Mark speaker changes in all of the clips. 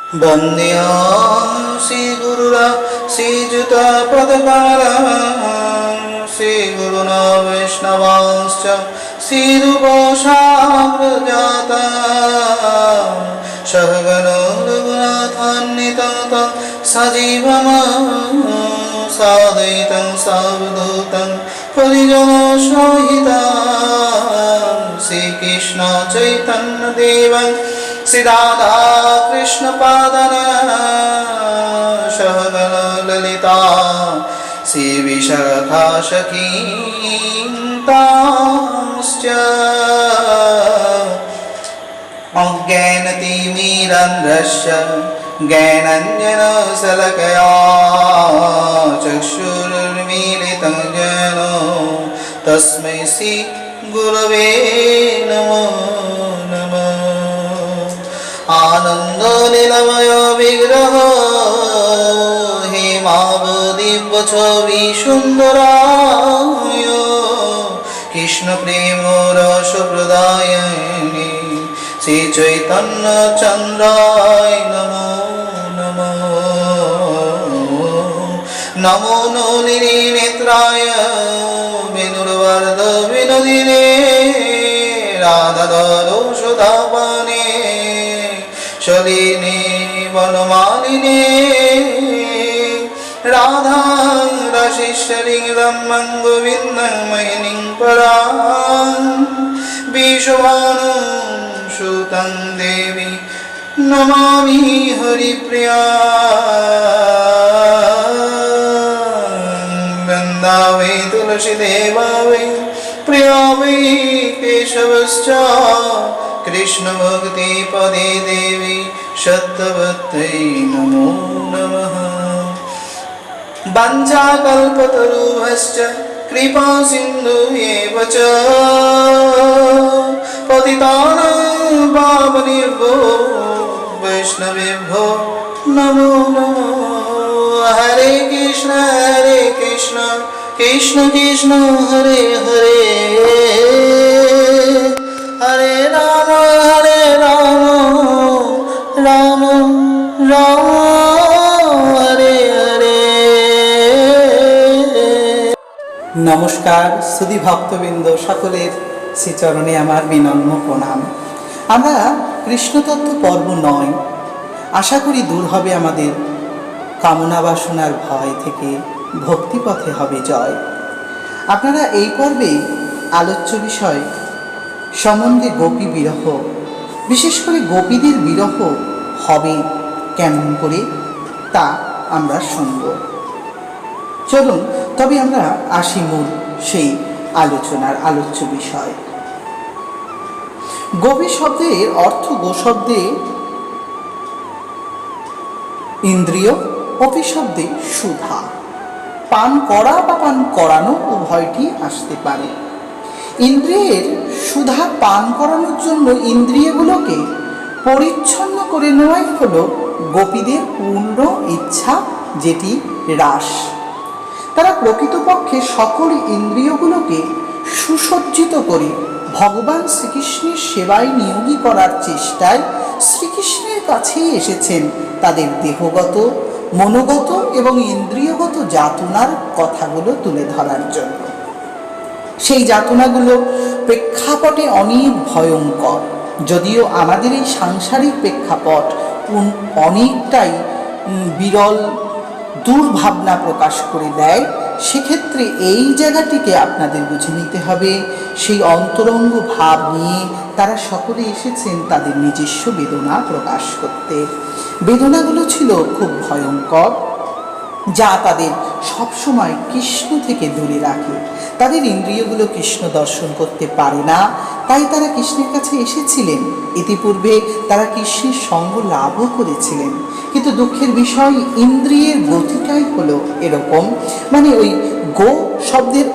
Speaker 1: वन्द्यां श्रीगुरुरा श्रीयुता पदकारा श्रीगुरुना वैष्णवांश्च श्रीरूपसाग्रजाता सहगणो रघुनाथान्वितं सजीवं साद्वैतं सावधूतं परिजनसहितं श्रीकृष्ण चैतन्य देवं श्री राधा कृष्ण पादन सहगण ललिता श्री विशाखा सखींतांश्च अज्ञानतिमिरान्धस्य ज्ञानाञ्जनशलाकया चक्षुरुन्मीलितं येन तस्मै श्री गुरवे नमो नमः। आनंद नीलमय विग्रह हेमावदिव्य छवि सुंदराय कृष्ण प्रेम रस प्रदायिनी श्री चैतन्य चंद्राय नमो नमः। नमो नलिनी नेत्राय विनुर्वर्ध विनोदिने राधाधरो सुधापाने शलिनी वनमालिनी राधा रसिश्वरीं रम्यं गोविन्दं महिनीं परां विश्वभानुं सुतं देवी नमामि हरिप्रियां। वृन्दा वै तुलसीदेवा वै प्रिया वै केशवश्च कृष्ण भक्ति पदे देवी सत्यवत्यै नमो नमः। वाञ्छाकल्पतरुभ्यश्च कृपा सिन्धुभ्येव च पतितानां पावनेभ्यो वैष्णवेभ्यो नमो नमः। हरे कृष्ण कृष्ण कृष्ण हरे हरे हरे राम राम राम हरे हरे। नमस्कार सुधी भक्तबृंद सकलेर श्रीचरणे आमार विनम्र प्रणाम। आमरा कृष्णतत्व पर्व 9 आशा करी दूर हबे आमादेर कामना बासनार भय थेके भक्तिपथे हबे जय। आपनारा एई पर्वे आलोच्य विषय सम्बन्धे गोपी बिरह, विशेष करे गोपीदेर बिरह हबे केमन करे ता आमरा शुनब। चलुन तबे आमरा आसि मूल सेई आलोचनार आलोच्य विषय। गोपी शब्देर अर्थ गो शब्दे इंद्रिय, पपी शब्दे सुधा। पान करा बा पान करानो उभयटी आसते पारे। इंद्रियेर सुधा पान करानोर जन्य इंद्रियगुलोके परिच्छन्न करे नेওয়াই हलो गोपीदेर पूर्ण इच्छा, जेटी रास। तारा प्रकृतपक्षे सकल इंद्रियगुलोके सुसज्जित करे भगवान श्रीकृष्णेर सेवाय नियोगी करार चेष्टाय श्रीकृष्णेर काछेई एसेछेन तादेर देहगत मनोगत एवं इंद्रियगत जातनार कथागुलो तुले धरार जन्य। सेई जातनागुलो प्रेक्षापटे अनेक भयंकर, यदिओ आमादेर एई सांसारिक प्रेक्षापट अनेकटाई बिरल दुर्भावना प्रकाश करे देय। सेक्षेत्रे एई जायगाटिके आपनादेर बुझे निते हबे सेई अंतरंग भाव निये तारा सकले एसेछेन तादेर निजस्व बेदना प्रकाश करते। बेदनागुलो छिलो खूब भयंकर, जा तादेर सब समय कृष्ण थेके दूरे राखे। तादेर इंद्रियगुलो कृष्ण दर्शन करते पारे ना, ताई तारा कृष्णेर काछे एसेछिलेन। इतिपूर्वे तारा कृष्णेर संग लाभও करेছিলেন, কিন্তু दुःखेर विषय इंद्रियेर गतिटाई हलो एरकम, माने ओई गो शब्देर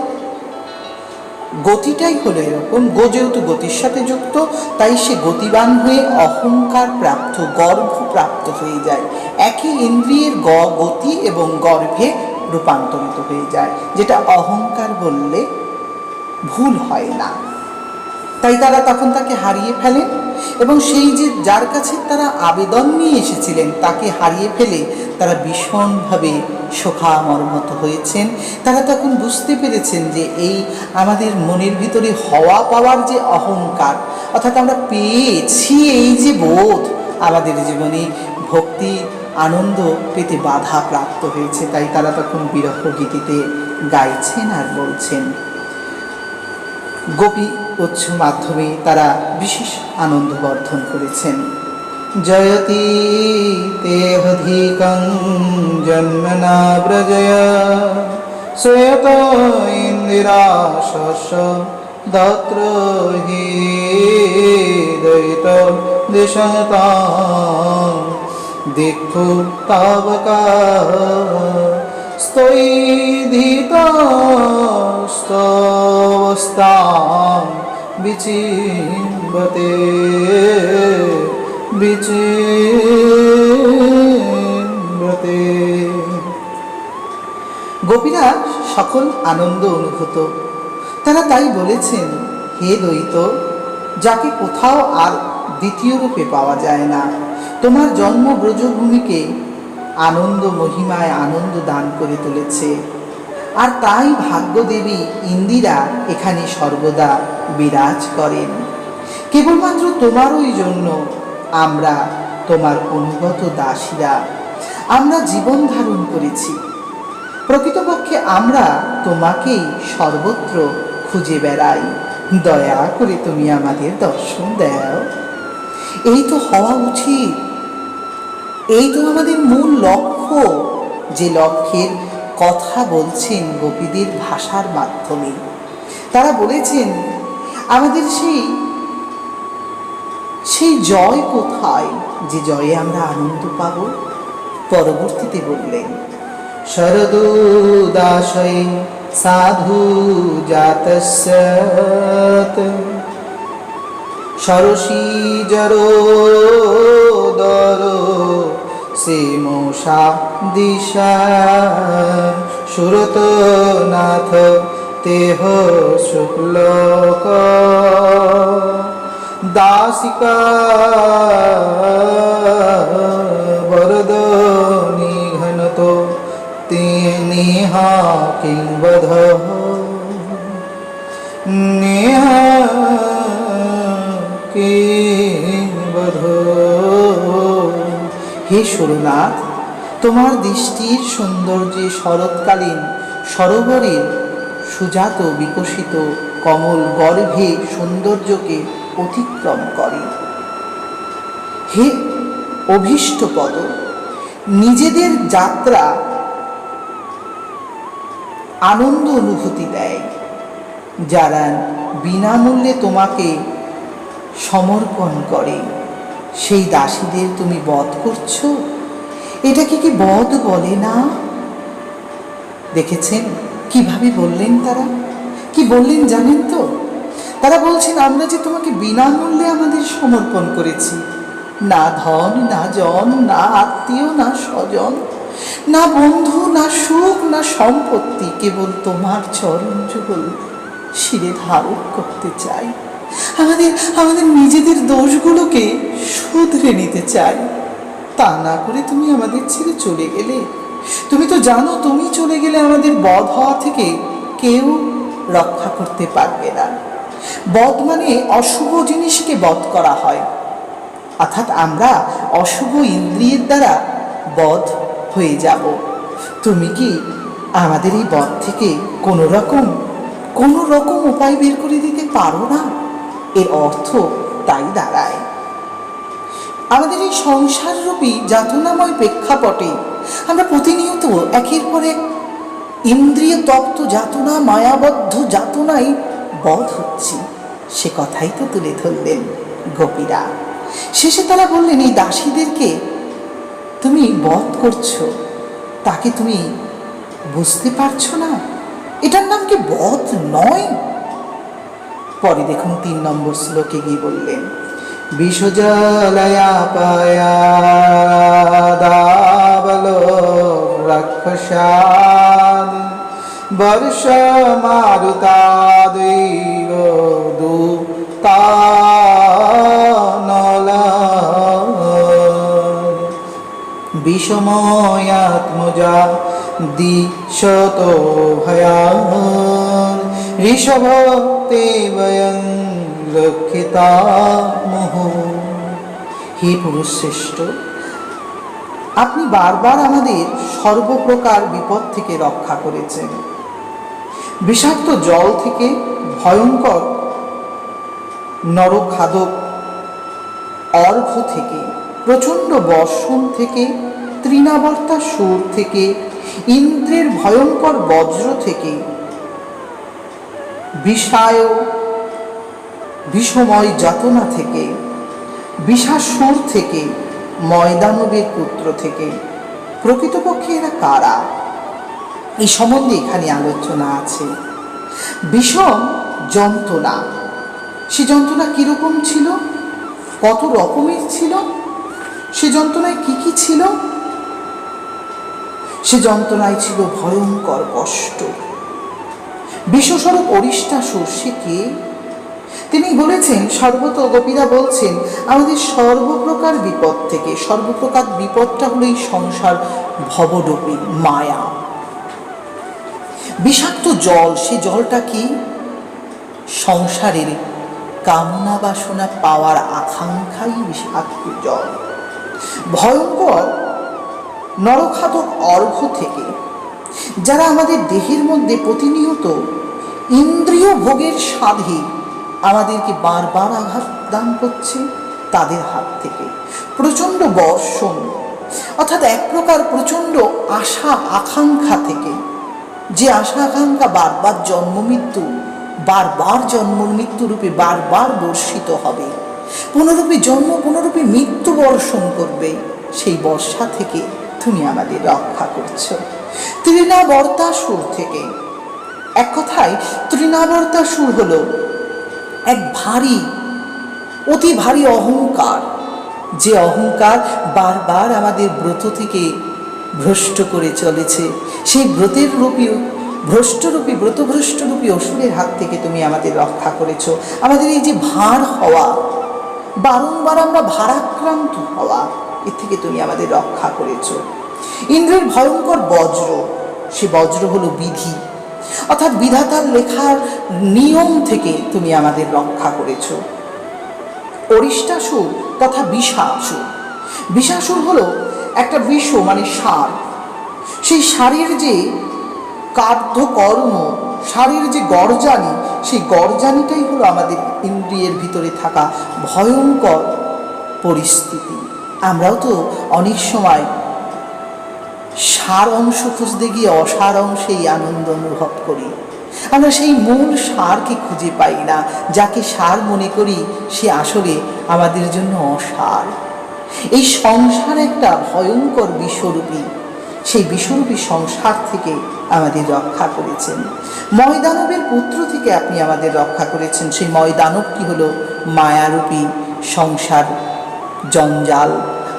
Speaker 1: गतिटाई हलो एरकम। गो जेहेतु गतिर साथे जुक्त, ताई से गतिवान हये अहंकार प्राप्त गर्भ प्राप्त हये जाय। एकई इंद्रियेर गति एवं गर्भे रूपान्तरित हये जाय, जेटा अहंकार बोलले भूल हय ना। তাই তারা তখন তাকে হারিয়ে ফেলেন এবং সেই যে যার কাছে তারা আবেদন নিয়ে এসেছিলেন তাকে হারিয়ে ফেলে তারা ভীষণভাবে শোকামর্মত হয়েছেন। তারা তখন বুঝতে পেরেছেন যে এই আমাদের মনের ভিতরে হওয়া পাওয়ার যে অহংকার, অর্থাৎ আমরা পেয়েছি এই যে বোধ, আমাদের জীবনে ভক্তি আনন্দ পেতে বাধা প্রাপ্ত হয়েছে। তাই তারা তখন বিরহ গীতিতে গাইছেন আর বলছেন। গোপী উৎস মাধ্যমে তারা বিশেষ আনন্দ বর্ধন করেছেন। জয়তি তেহধিকং জন্মনা ব্রজয় শ্রেয়ত ইন্দিরাশস্য দত্র হি দয়িত দিশতাং দেখো তাবকা স্তৈধিতস্তবস্তাং বিচিম্বতে বিচিম্বতে। গোপীরা সকল আনন্দ অনুভূত। তারা তাই বলেছেন, হে দ্বৈত, যাকে কোথাও আর দ্বিতীয় রূপে পাওয়া যায় না, তোমার জন্ম ব্রজভূমিকে আনন্দ মহিমায় আনন্দ দান করে তুলেছে। আর তাই ভাগ্যদেবী ইন্দিরা এখানে সর্বদা বিরাজ করেন। কেবলমাত্র তোমারই জন্য আমরা তোমার অনুগত দাসীরা আমরা জীবন ধারণ করেছি। প্রকৃতপক্ষে আমরা তোমাকেই সর্বত্র খুঁজে বেড়াই। দয়া করে তুমি আমাদের দর্শন দাও। এই তো হওয়া উচিত, এই তো আমাদের মূল লক্ষ্য, যে লক্ষ্যের কথা বলছেন গোপীদের ভাষার মাধ্যমে। তারা বলেছেন আমাদের সেই জয় কোথায়, যে জয়ে আমরা আনন্দ পাব। পরবর্তীতে বললেন, শরদুদাশয় সাধু জাতস্য সরসী জরোদর সেমোষা দিশা সুরত নাথ তেহ শুক্লক দাসিকা বরদ নিঘনত নেহা কিংবধ নেহা কিংবধ। হে সুরনাথ, তোমার দৃষ্টির সৌন্দর্যে শরৎকালীন সরোবরের সুজাত বিকশিত কমল গর্ভে সৌন্দর্যকে অতিক্রম করে। হে অভীষ্ট পদ, নিজেদের যাত্রা আনন্দ অনুভূতি দেয়। যারা বিনামূল্যে তোমাকে সমর্পণ করে, সেই দাসীদের তুমি বধ করছো। এটাকে কি বধ বলে না? দেখেছেন কিভাবে বললেন তারা? কি বললেন জানেন তো? তারা বলছেন, আমরা যে তোমাকে বিনামূল্যে আমাদের সমর্পণ করেছি, না ধন না জন, না আত্মীয় না স্বজন, না বন্ধু না সুখ না সম্পত্তি, কেবল তোমার চরণ যুগল শিরে ধারণ করতে চাই। আমাদের নিজেদের দোষগুলোকে শুধরে নিতে চাই। তা না করে তুমি আমাদের ছেড়ে চলে গেলে। তুমি তো জানো, তুমি চলে গেলে আমাদের বধ হওয়া থেকে কেউ রক্ষা করতে পারবে না। বধ মানে অশুভ জিনিসকে বধ করা হয়, অর্থাৎ আমরা অশুভ ইন্দ্রিয়ের দ্বারা বধ হয়ে যাব। তুমি কি আমাদের এই বধ থেকে কোনো রকম উপায় বের করে দিতে পারো না? এর অর্থ তাই দাঁড়ায়, আমাদের এই সংসাররূপী যাতনাময় প্রেক্ষাপটে আমরা প্রতিনিয়ত একের পর এক ইন্দ্রিয় তপ্ত যাতনা, মায়াবদ্ধ যাতনায় বধ হচ্ছি। সে কথাই তো তুলে ধরলেন গোপীরা। শেষে তারা বললেন, এই দাসীদেরকে তুমি বধ করছো, তাকে তুমি বুঝতে পারছো না? এটার নাম কি বধ নয়? পরে দেখুন 3 নম্বর শ্লোকে গিয়ে বললেন, বিষজলয়া পায়া দাবলো রাক্ষসাদ বর্ষ মারুতাদৈব তানলা বিষময়াত্মজা দিশত ভয়ান ঋষভতে বয়ং রক্ষিতা মোহ। হে পুরুষ শ্রেষ্ঠ, আপনি বারবার আমাদের সর্বপ্রকার বিপদ থেকে রক্ষা করেছেন। বিষাক্ত জল থেকে, ভয়ঙ্কর নরখাদক অর্ঘ থেকে, প্রচণ্ড বর্ষণ থেকে, তৃণাবর্তা সুর থেকে, ইন্দ্রের ভয়ঙ্কর বজ্র থেকে, বিষময় যাতনা থেকে, বিষাসুর থেকে, ময়দানবের পুত্র থেকে। প্রকৃতপক্ষে এরা কারা, এই সম্বন্ধে এখানে আলোচনা আছে। বিষম যন্ত্রণা, সে যন্ত্রণা কিরকম ছিল, কত রকমের ছিল, সে যন্ত্রণায় কি কি ছিল? সে যন্ত্রণায় ছিল ভয়ঙ্কর কষ্ট। বিশ্বস্বরূপ অরিষ্টাসুর, সে কে? তিনি বলেছেন, সর্বত গোপীরা বলছেন, আমাদের সর্বপ্রকার বিপদ থেকে, সর্বপ্রকার বিপদটা হলো এই সংসার ভবডোপী মায়া। বিষাক্ত জল, সে জলটা কি? সংসারের কামনা বাসনা পাওয়ার আকাঙ্ক্ষাই বিষাক্ত জল। ভয়ঙ্কর নরখাদক অর্ঘ থেকে, যারা আমাদের দেহের মধ্যে প্রতিনিয়ত ইন্দ্রিয় ভোগের সাধে আমাদেরকে বারবার আঘাত দান করছে, তাদের হাত থেকে। প্রচণ্ড বর্ষণ, অর্থাৎ এক প্রকার প্রচণ্ড আশা আকাঙ্ক্ষা থেকে, যে আশা আকাঙ্ক্ষা বারবার জন্ম মৃত্যু রূপে বারবার বর্ষিত হবে, পুনরূপী জন্ম পুনরূপী মৃত্যু বর্ষণ করবে, সেই বর্ষা থেকে তুমি আমাদের রক্ষা করছো। তৃণাবর্তাসুর থেকে, এক কথায় তৃণাবর্তাসুর হলো এক অতি ভারী অহংকার, যে অহংকার বারবার আমাদের ব্রত থেকে ভ্রষ্ট করে চলেছে। সেই ব্রতভ্রষ্টরূপী অসুরের হাত থেকে তুমি আমাদের রক্ষা করেছো। আমাদের এই যে ভার হওয়া, বারংবার আমরা ভারাক্রান্ত হওয়া, এর থেকে তুমি আমাদের রক্ষা করেছো। ইন্দ্রের ভয়ঙ্কর বজ্র, সে বজ্র হলো বিধি, অর্থাৎ বিধাতার লেখার নিয়ম থেকে তুমি আমাদের রক্ষা করেছ। অরিষ্টাসুর তথা বিষাসুর হলো একটা বিষ, মানে সার। সেই সারের যে কার্যকর্ম, সারের যে গর্জানি, সেই গর্জানিটাই হলো আমাদের ইন্দ্রিয়ের ভিতরে থাকা ভয়ঙ্কর পরিস্থিতি। আমরাও তো অনেক সময় সার অংশ খুঁজতে গিয়ে অসার অংশেই আনন্দ অনুভব করি। আমরা সেই মূল সারকে খুঁজে পাই না, যাকে সার মনে করি সে আসলে আমাদের জন্য অসার। এই সংসার একটা ভয়ঙ্কর বিশ্বরূপী, সেই বিশ্বরূপী সংসার থেকে আমাদের রক্ষা করেছেন। ময়দানবের পুত্র থেকে আপনি আমাদের রক্ষা করেছেন। সেই ময়দানবটি হলো মায়ারূপী সংসার জঞ্জাল,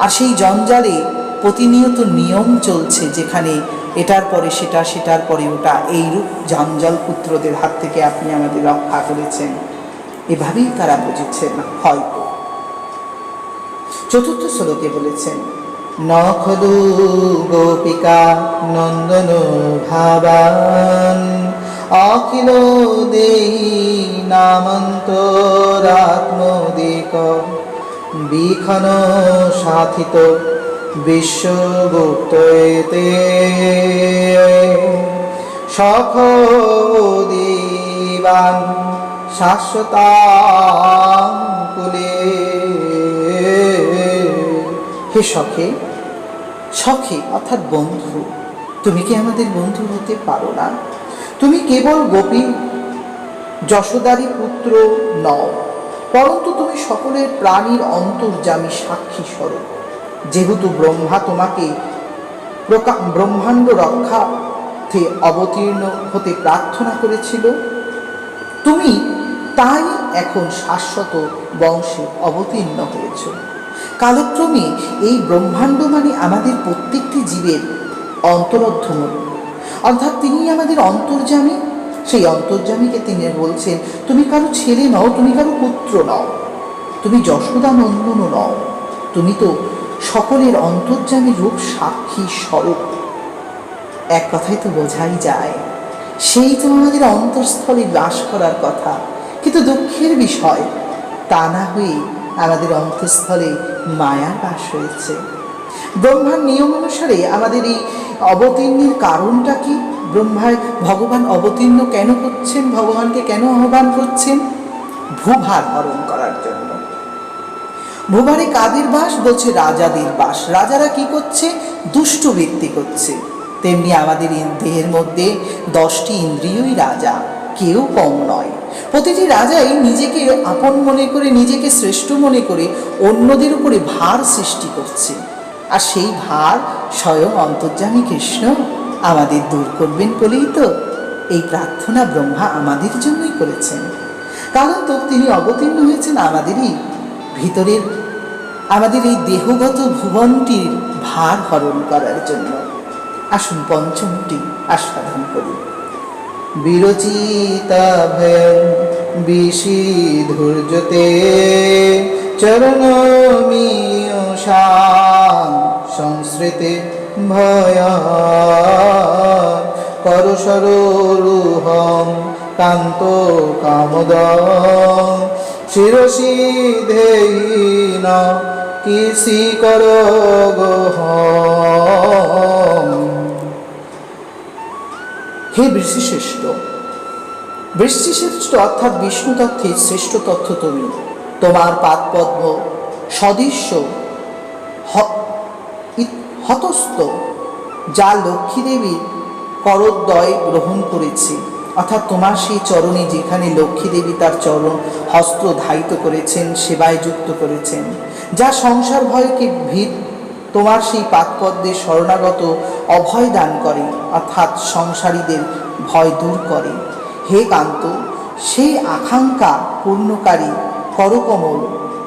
Speaker 1: আর সেই জঞ্জালে প্রতিনিয়ত নিয়ম চলছে, যেখানে এটার পরে সেটা, সেটার পরে ওটা, এইরূপ জঞ্জাল পুত্রদের হাত থেকে আপনি আমাদের রক্ষা করেছেন। এভাবেই তারা বুঝেছেন হয়তো। চতুর্থ শ্লোকে বলেছেন, ন খলু গোপিকা নন্দন ভাবান অখিল দেই নামন্তরাত্মদিক বিখন সাথিত বিশ্বগুপ্তয়েতে সখদিবান শাশ্বতাঙ্কুলে। হে সখে, সখে অর্থাৎ বন্ধু, তুমি কি আমাদের বন্ধু হতে পারো না? তুমি কেবল গোপী যশোদারী পুত্র নও, পরন্তু তুমি সকলের প্রাণীর অন্তর্যামী সাক্ষী স্বরূপ। যেহেতু ব্রহ্মা তোমাকে ব্রহ্মাণ্ড রক্ষার্থে অবতীর্ণ হতে প্রার্থনা করেছিল, তুমি তাই এখন শাশ্বত বংশে অবতীর্ণ হয়েছ। কালক্রমে এই ব্রহ্মাণ্ড মানে আমাদের প্রত্যেকটি জীবের অন্তরধ্বনি, অর্থাৎ তিনি আমাদের অন্তর্যামী, সেই অন্তর্যামীকে তিনি বলছেন, তুমি কারো ছেলে নও, তুমি কারো পুত্র নও, তুমি যশোদা নন্দনও নও, তুমি তো সকলের অন্তর্যামী রূপ সাক্ষী স্বরূপ। এক কথায় তো বোঝাই যায় সেই তো আমাদের অন্তঃস্থলে বাস করার কথা, কিন্তু দুঃখের বিষয় তা না হয়ে আমাদের অন্তঃস্থলে মায়ার বাস হয়েছে। ব্রহ্মার নিয়ম অনুসারে আমাদের এই অবতীর্ণের কারণটা কি? ব্রহ্মায় ভগবান অবতীর্ণ কেন করছেন, ভগবানকে কেন আহ্বান করছেন? ভূভার হরণ করার জন্য। ভূভারে কাদের বাস? বলছে রাজাদের বাস। রাজারা কি করছে? দুষ্ট ব্যক্তি করছে। তেমনি আমাদের দেহের মধ্যে 10টি ইন্দ্রিয়ই রাজা, কেউ কম নয়। প্রতিটি রাজাই নিজেকে আপন মনে করে, নিজেকে শ্রেষ্ঠ মনে করে অন্যদের উপরে ভার সৃষ্টি করছে। আর সেই ভার স্বয়ং অন্তর্যামী কৃষ্ণ আমাদের দূর করবেন বলেই তো এই প্রার্থনা ব্রহ্মা আমাদের জন্যই করেছেন। কারণ তো তিনি অবতীর্ণ হয়েছেন আমাদেরই ভিতরের, আমাদের এই দেহগত ভুবনটির ভার হরণ করার জন্য। আসুন পঞ্চমটি আস্বাদন করি। বিরচিতা ভয়ং বিশিধুর্যতে চরণমীয়সাং সংস্মৃতে ভয়া করসরোরুহং কান্ত কামদং শিরসি ধেয়িন কিসি করগোহং। হে বৃষিশ্রেষ্ঠ, বৃষিশ্রেষ্ঠ অর্থাৎ বিষ্ণু তত্ত্বের শ্রেষ্ঠ তত্ত্ব তুমি। তোমার পাদপদ্ম সদৃশ্য হতস্থ যা লক্ষ্মী দেবীর করদ্বয় গ্রহণ করেছে, অর্থাৎ তোমার সেই চরণে যেখানে লক্ষ্মী দেবী তার চরণ হস্ত ধারিত করেছেন, সেবায় যুক্ত করেছেন, যা সংসার ভয়কে ভিত তোমার সেই পাদপদ্মে শরণাগত অভয় দান করে, অর্থাৎ সংসারীদের ভয় দূর করে। হে কান্ত, সেই আকাঙ্ক্ষা পূর্ণকারী করকমল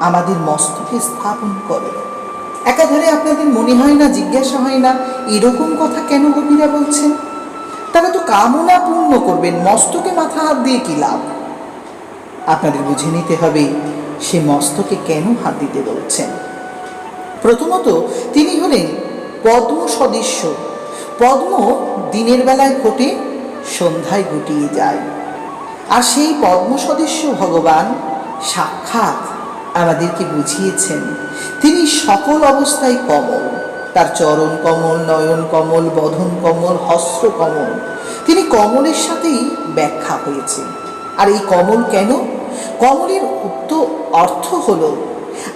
Speaker 1: আমাদের মস্তকে স্থাপন করে। একাধারে আপনাদের মনে হয় না, জিজ্ঞাসা হয় না, এরকম কথা কেন কবিরা বলছেন? তারা তো কামনা পূর্ণ করবেন, মস্তকে মাথা হাত দিয়ে কি লাভ? আপনাদের বুঝে নিতে হবে সে মস্তকে কেন হাত দিতে বলছেন। প্রথমত তিনি হলেন পদ্ম সদৃশ্য। পদ্ম দিনের বেলায় ফোটে, সন্ধ্যায় গুটিয়ে যায়। আর সেই পদ্ম সদৃশ্য ভগবান সাক্ষাৎ আমাদেরকে বুঝিয়েছেন তিনি সকল অবস্থায় কমল। তার চরণ কমল, নয়ন কমল, বদন কমল, হস্ত কমল। তিনি কমলের সাথেই ব্যাখ্যা হয়েছে। আর এই কমল কেন? কমলের উত্তর অর্থ হল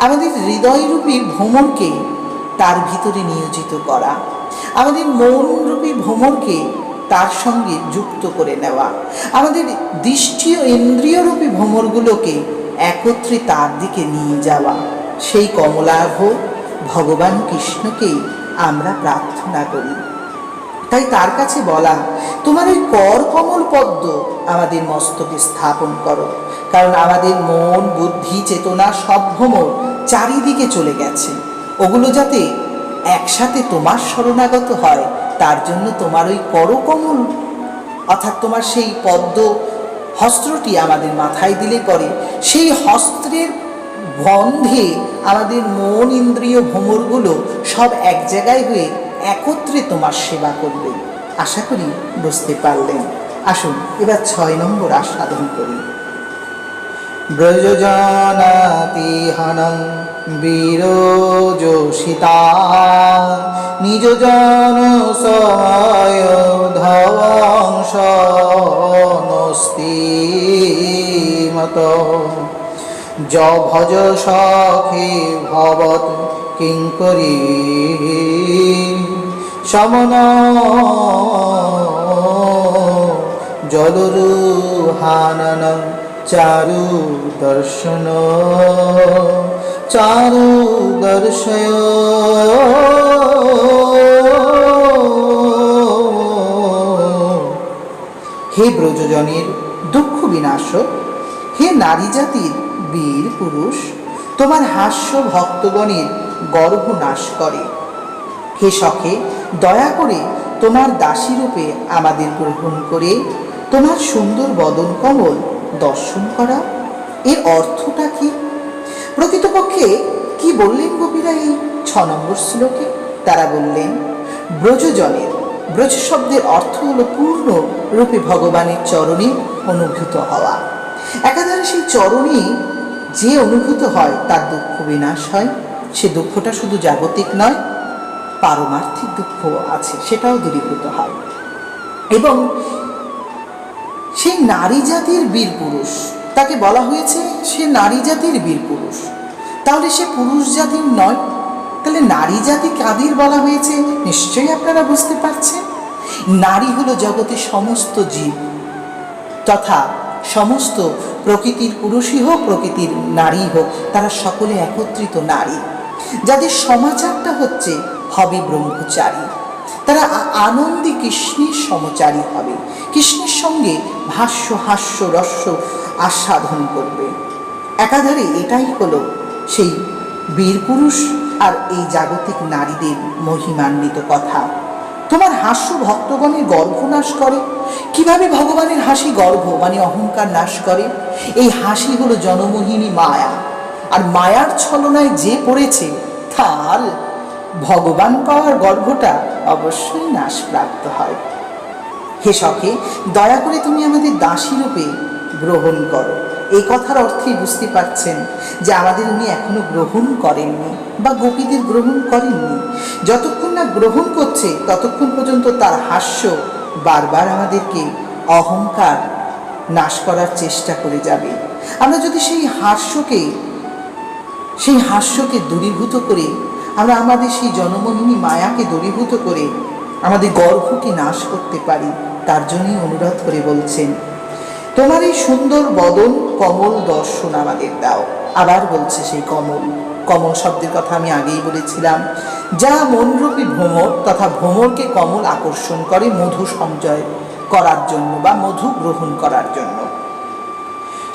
Speaker 1: আমাদের হৃদয়রূপী ভ্রমরকে তার ভিতরে নিয়োজিত করা, আমাদের মনরূপী ভ্রমরকে তার সঙ্গে যুক্ত করে নেওয়া, আমাদের দৃষ্টি ও ইন্দ্রিয়রূপী ভ্রমরগুলোকে একত্রে তার দিকে নিয়ে যাওয়া। সেই কমলাভ ভগবান কৃষ্ণকেই আমরা প্রার্থনা করি। তাই তার কাছে বলা, তোমার ওই কর কমল পদ্ম আমাদের মস্তকে স্থাপন করো। কারণ আমাদের মন, বুদ্ধি, চেতনা সব ভ্রমর চারিদিকে চলে গেছে। ওগুলো যাতে একসাথে তোমার শরণাগত হয়, তার জন্য তোমার ওই করকমল অর্থাৎ তোমার সেই পদ্ম হস্ত্রটি আমাদের মাথায় দিলে পরে সেই হস্ত্রের বন্ধে আমাদের মন, ইন্দ্রিয়, ভ্রমরগুলো সব এক জায়গায় হয়ে একত্রে তোমার সেবা করবে। আশা করি বুঝতে পারলেন। আসুন এবার 6 নম্বর আস্বাদন করি। ব্রজজনাতিহানং বীরযোষিতা নিজ জন সময় ধবংসনস্তি মত য ভজ সখে ভবত কিঙ্করী সমন জলরুহাননং চারু দর্শন চারু দর্শয়। হে ব্রজজনের দুঃখ বিনাশক, হে নারী জাতির বীর পুরুষ, তোমার হাস্য ভক্তগণের গর্ভ নাশ করে। হে সখে, দয়া করে তোমার দাসীরূপে আমাদের গ্রহণ করে তোমার সুন্দর বদন কমল দর্শন করা, এর অর্থটা কি? প্রকৃতপক্ষে কি বললেন গোপীরা এই 6 নম্বর শ্লোকে? তারা বললেন, ব্রজজনের, ব্রজ শব্দের অর্থ হলো পূর্ণ রূপে ভগবানের চরণে অনুভূত হওয়া। একাধারে সেই চরণে যে অনুভূত হয় তার দুঃখ বিনাশ হয়। সে দুঃখটা শুধু জাগতিক নয়, পারমার্থিক দুঃখ আছে, সেটাও দূরীভূত হয়। এবং সেই নারী জাতির বীর পুরুষ, তাকে বলা হয়েছে সে নারী জাতির বীর পুরুষ। তাহলে সে পুরুষ জাতির নয়, তাহলে নারী জাতি কাদের বলা হয়েছে? নিশ্চয়ই আপনারা বুঝতে পারছেন। নারী হলো জগতের সমস্ত জীব তথা সমস্ত প্রকৃতির পুরুষই হোক প্রকৃতির নারী হোক, তারা সকলে একত্রিত নারী, যাদের সমাচারটা হচ্ছে হবে ব্রহ্মচারী। তারা আনন্দে কৃষ্ণের সমচারী হবে, কৃষ্ণের সঙ্গে ভাষ্য হাস্য রস্য আস্বাদন করবে। একাধারে এটাই হলো সেই বীর পুরুষ আর এই জাগতিক নারীদের মহিমান্বিত কথা। তোমার হাস্য ভক্তগণের গর্ভ নাশ করে। কিভাবে ভগবানের হাসি গর্ভ মানে অহংকার নাশ করে? এই হাসি হলো জনমোহিনী মায়া, আর মায়ার ছলনায় যে পড়েছে তার ভগবান পাওয়ার গর্ভটা অবশ্যই নাশপ্রাপ্ত হয়। হে সখে, দয়া করে তুমি আমাদের দাসী রূপে গ্রহণ করো। এই কথার অর্থেই বুঝতে পারছেন যে আমাদের উনি এখনো গ্রহণ করেননি বা গোপীদের গ্রহণ করেননি। যতক্ষণ না গ্রহণ করছে ততক্ষণ পর্যন্ত তার হাস্য বারবার আমাদেরকে অহংকার নাশ করার চেষ্টা করে যাবে। আমরা যদি সেই হাস্যকে দূরীভূত করে, আমরা আমাদের সেই জনমোহিনী মায়াকে দূরীভূত করে আমাদের গর্ভকে নাশ করতে পারি, তার জন্যই অনুরোধ করে বলছেন, তোমার এই সুন্দর বদন কমল দর্শন আমাদের দাও। আবার বলছে সেই কমল, কমল শব্দের কথা আমি আগেই বলেছিলাম, যা মনরূপী ভ্রমর তথা ভ্রমরকে কমল আকর্ষণ করে মধু সঞ্চয় করার জন্য বা মধু গ্রহণ করার জন্য।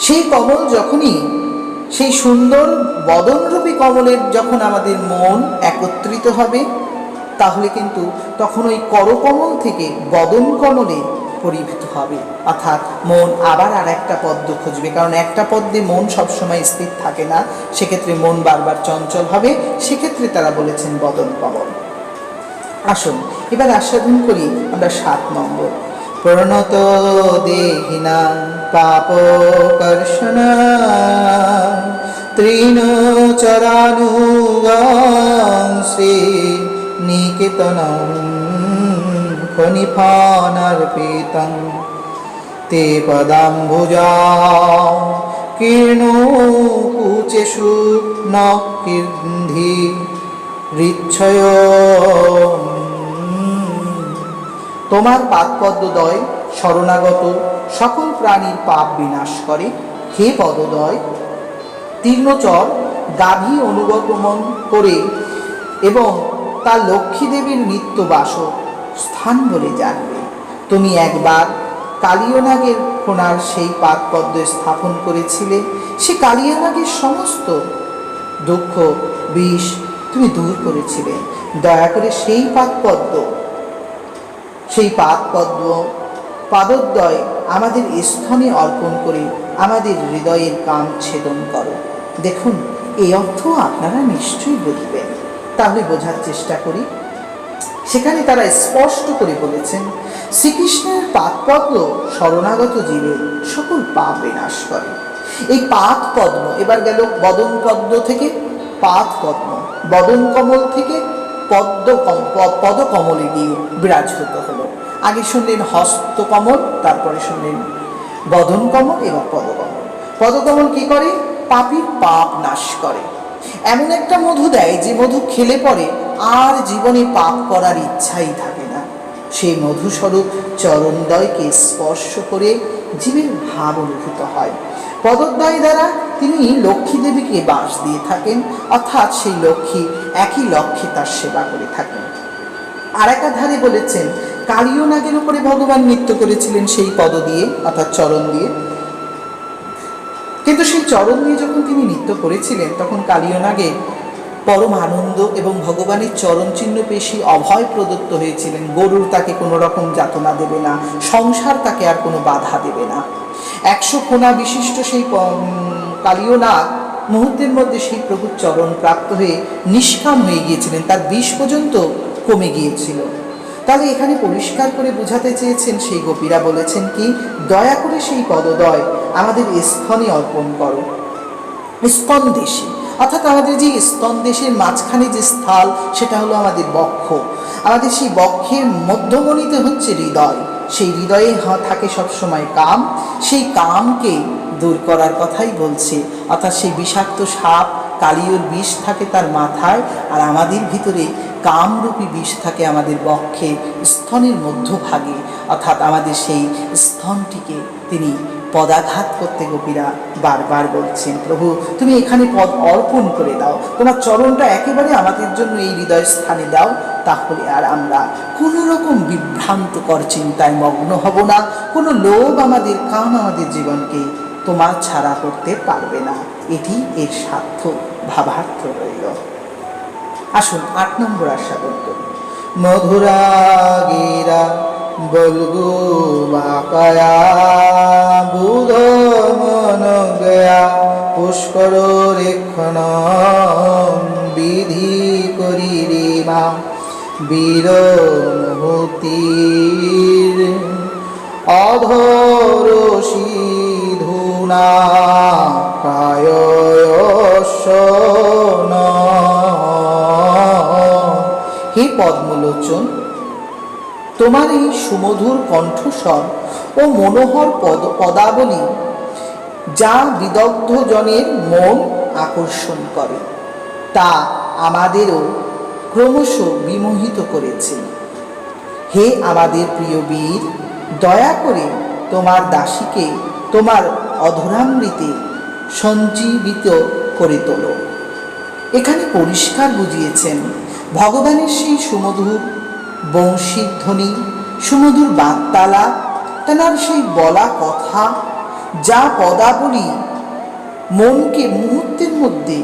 Speaker 1: সেই কমল যখনই, সেই সুন্দর বদনরূপী কমলের যখন আমাদের মন একত্রিত হবে, তাহলে কিন্তু তখন ওই করকমল থেকে বদন কমলে পরিভূত হবে, অর্থাৎ মন আবার আর একটা পদ্ম খুঁজবে। কারণ একটা পদ্মে মন সবসময় স্থির থাকে না, সেক্ষেত্রে মন বারবার চঞ্চল হবে, সেক্ষেত্রে তারা বলেছেন বদন কমল। আসুন এবার আস্বাদন করি আমরা 7 নম্বর, প্রণত দেহিনা পাপ কর্ষণা তৃণচরানুগাংসে নিকেতনম ফণিফানার্পিতং তে পদাম্বুজাও কীর্ণকুচেষু ন কীর্ধি ঋচ্ছয়। তোমার পাদপদ্মদ্বয় শরণাগত সকল প্রাণীর পাপ বিনাশ করে। হে পদদ্বয়, তীর্ণচর গাভী অনুগমন করে এবং তা লক্ষ্মী দেবীর নিত্যবাস স্থান বলে জানবে। তুমি একবার কালিয়নাগের কোণার সেই পাদপদ্ম স্থাপন করেছিলে, সে কালিয়নাগের সমস্ত দুঃখ বিষ তুমি দূর করেছিলে। দয়া করে সেই পাদদ্বয় আমাদের স্থনে অর্পণ করে আমাদের হৃদয়ের কাম ছেদন করো। দেখুন, এই অর্থ আপনারা নিশ্চয়ই বুঝবেন, তাহলে বোঝার চেষ্টা করি। সেখানে তারা স্পষ্ট করে বলেছেন, শ্রীকৃষ্ণের পাদপদ্ম শরণাগত জীবের সকল পাপ বিনাশ করে। এই পাদ পদ্ম, এবার গেল বদন পদ্ম থেকে পাদ পদ্ম, বদন কমল থেকে পদকমলে গিয়ে বিরাজত হলো। আগে শুনলেন হস্তকমল, তারপরে শুনলেন বদন কমল, এবার পদকমল। পদকমল কি করে? পাপীর পাপ নাশ করে। এমন একটা মধু দেয় যে মধু খেলে পরে আর জীবনে পাপ করার ইচ্ছাই থাকে না। সেই মধুস্বরূপ চরণদ্বয়কে স্পর্শ করে জীবের ভাব অনুভূত হয়। পদদ্বয় দ্বারা তিনি লক্ষ্মী দেবীকে বাস দিয়ে থাকেন, অর্থাৎ সেই লক্ষ্মী একই লক্ষ্যে তার সেবা করে থাকেন। আর একাধারে বলেছেন, কালিয়নাগের উপরে ভগবান নৃত্য করেছিলেন সেই পদ দিয়ে, অর্থাৎ চরণ দিয়ে। কিন্তু সেই চরণ দিয়ে যখন তিনি নৃত্য করেছিলেন তখন কালিয়নাগে পরম আনন্দ এবং ভগবানের চরণ চিহ্ন পেশি অভয় প্রদত্ত হয়েছিলেন। গরুর তাকে কোনো রকম যাতনা দেবে না, সংসার তাকে আর কোনো বাধা দেবে না। 100 কোনা বিশিষ্ট সেই কালীয় নাগ মুহূর্তের মধ্যে সেই প্রভুর চরণ প্রাপ্ত হয়ে নিষ্কাম হয়ে গিয়েছিলেন, তার বিষ পর্যন্ত কমে গিয়েছিল। তাহলে এখানে পরিষ্কার করে বোঝাতে চেয়েছেন সেই গোপীরা বলেছেন কি, দয়া করে সেই পদদয় আমাদের স্তনে অর্পণ করো। স্তন দেশে, অর্থাৎ আমাদের যে স্তন দেশের মাঝখানে যে স্থল, সেটা হলো আমাদের বক্ষ। আমাদের সেই বক্ষের মধ্যমণিতে হচ্ছে হৃদয়। সেই হৃদয়ে থাকে সবসময় কাম। সেই কামকে দূর করার কথাই বলছে। অর্থাৎ সেই বিষাক্ত সাপ কালীয়র বিষ থাকে তার মাথায়, আর আমাদের ভিতরে কামরূপী বিষ থাকে আমাদের বক্ষে স্তনের মধ্যভাগে। অর্থাৎ আমাদের সেই স্তনটিকে তিনি পদাঘাত করতে গোপীরা বারবার বলছেন, প্রভু তুমি এখানে পদ অর্পণ করে দাও, তোমার চরণটা একেবারে আমাদের জন্য এই হৃদয় স্থানে দাও, তাহলে আর আমরা কোনো রকম বিভ্রান্তকর চিন্তায় মগ্ন হব না। কোনো লোভ আমাদের কাম আমাদের জীবনকে তোমার ছাড়া করতে পারবে না। এটি এর স্বার্থ ভাবার্থ রইল। আসুন 8 নম্বর আস্বাদন করি। মধুরা গীরা বলগু বাকায়া বুধ মন গয়া পুষ্কর রেক্ষণ বিধি করি রে মা বীর মুহূর্তির অধর সিধুনা কায়সন। হে পদ্মলোচন, তোমার এই সুমধুর কণ্ঠস্বর ও মনোহর পদাবলী যা বিদগ্ধ জনের মন আকর্ষণ করে, তা আমাদেরও ক্রমশ বিমোহিত করেছে। হে আমাদের প্রিয় বীর, দয়া করে তোমার দাসীকে তোমার অধরামৃতে সঞ্জীবিত করে তোলো। এখানে পরিষ্কার বুঝিয়েছেন ভগবানের সেই সুমধুর বংশীধ্বনি, সুমধুর বার্তালা, তেনার সেই বলা কথা, যা পদাবলী মনকে মুহূর্তের মধ্যে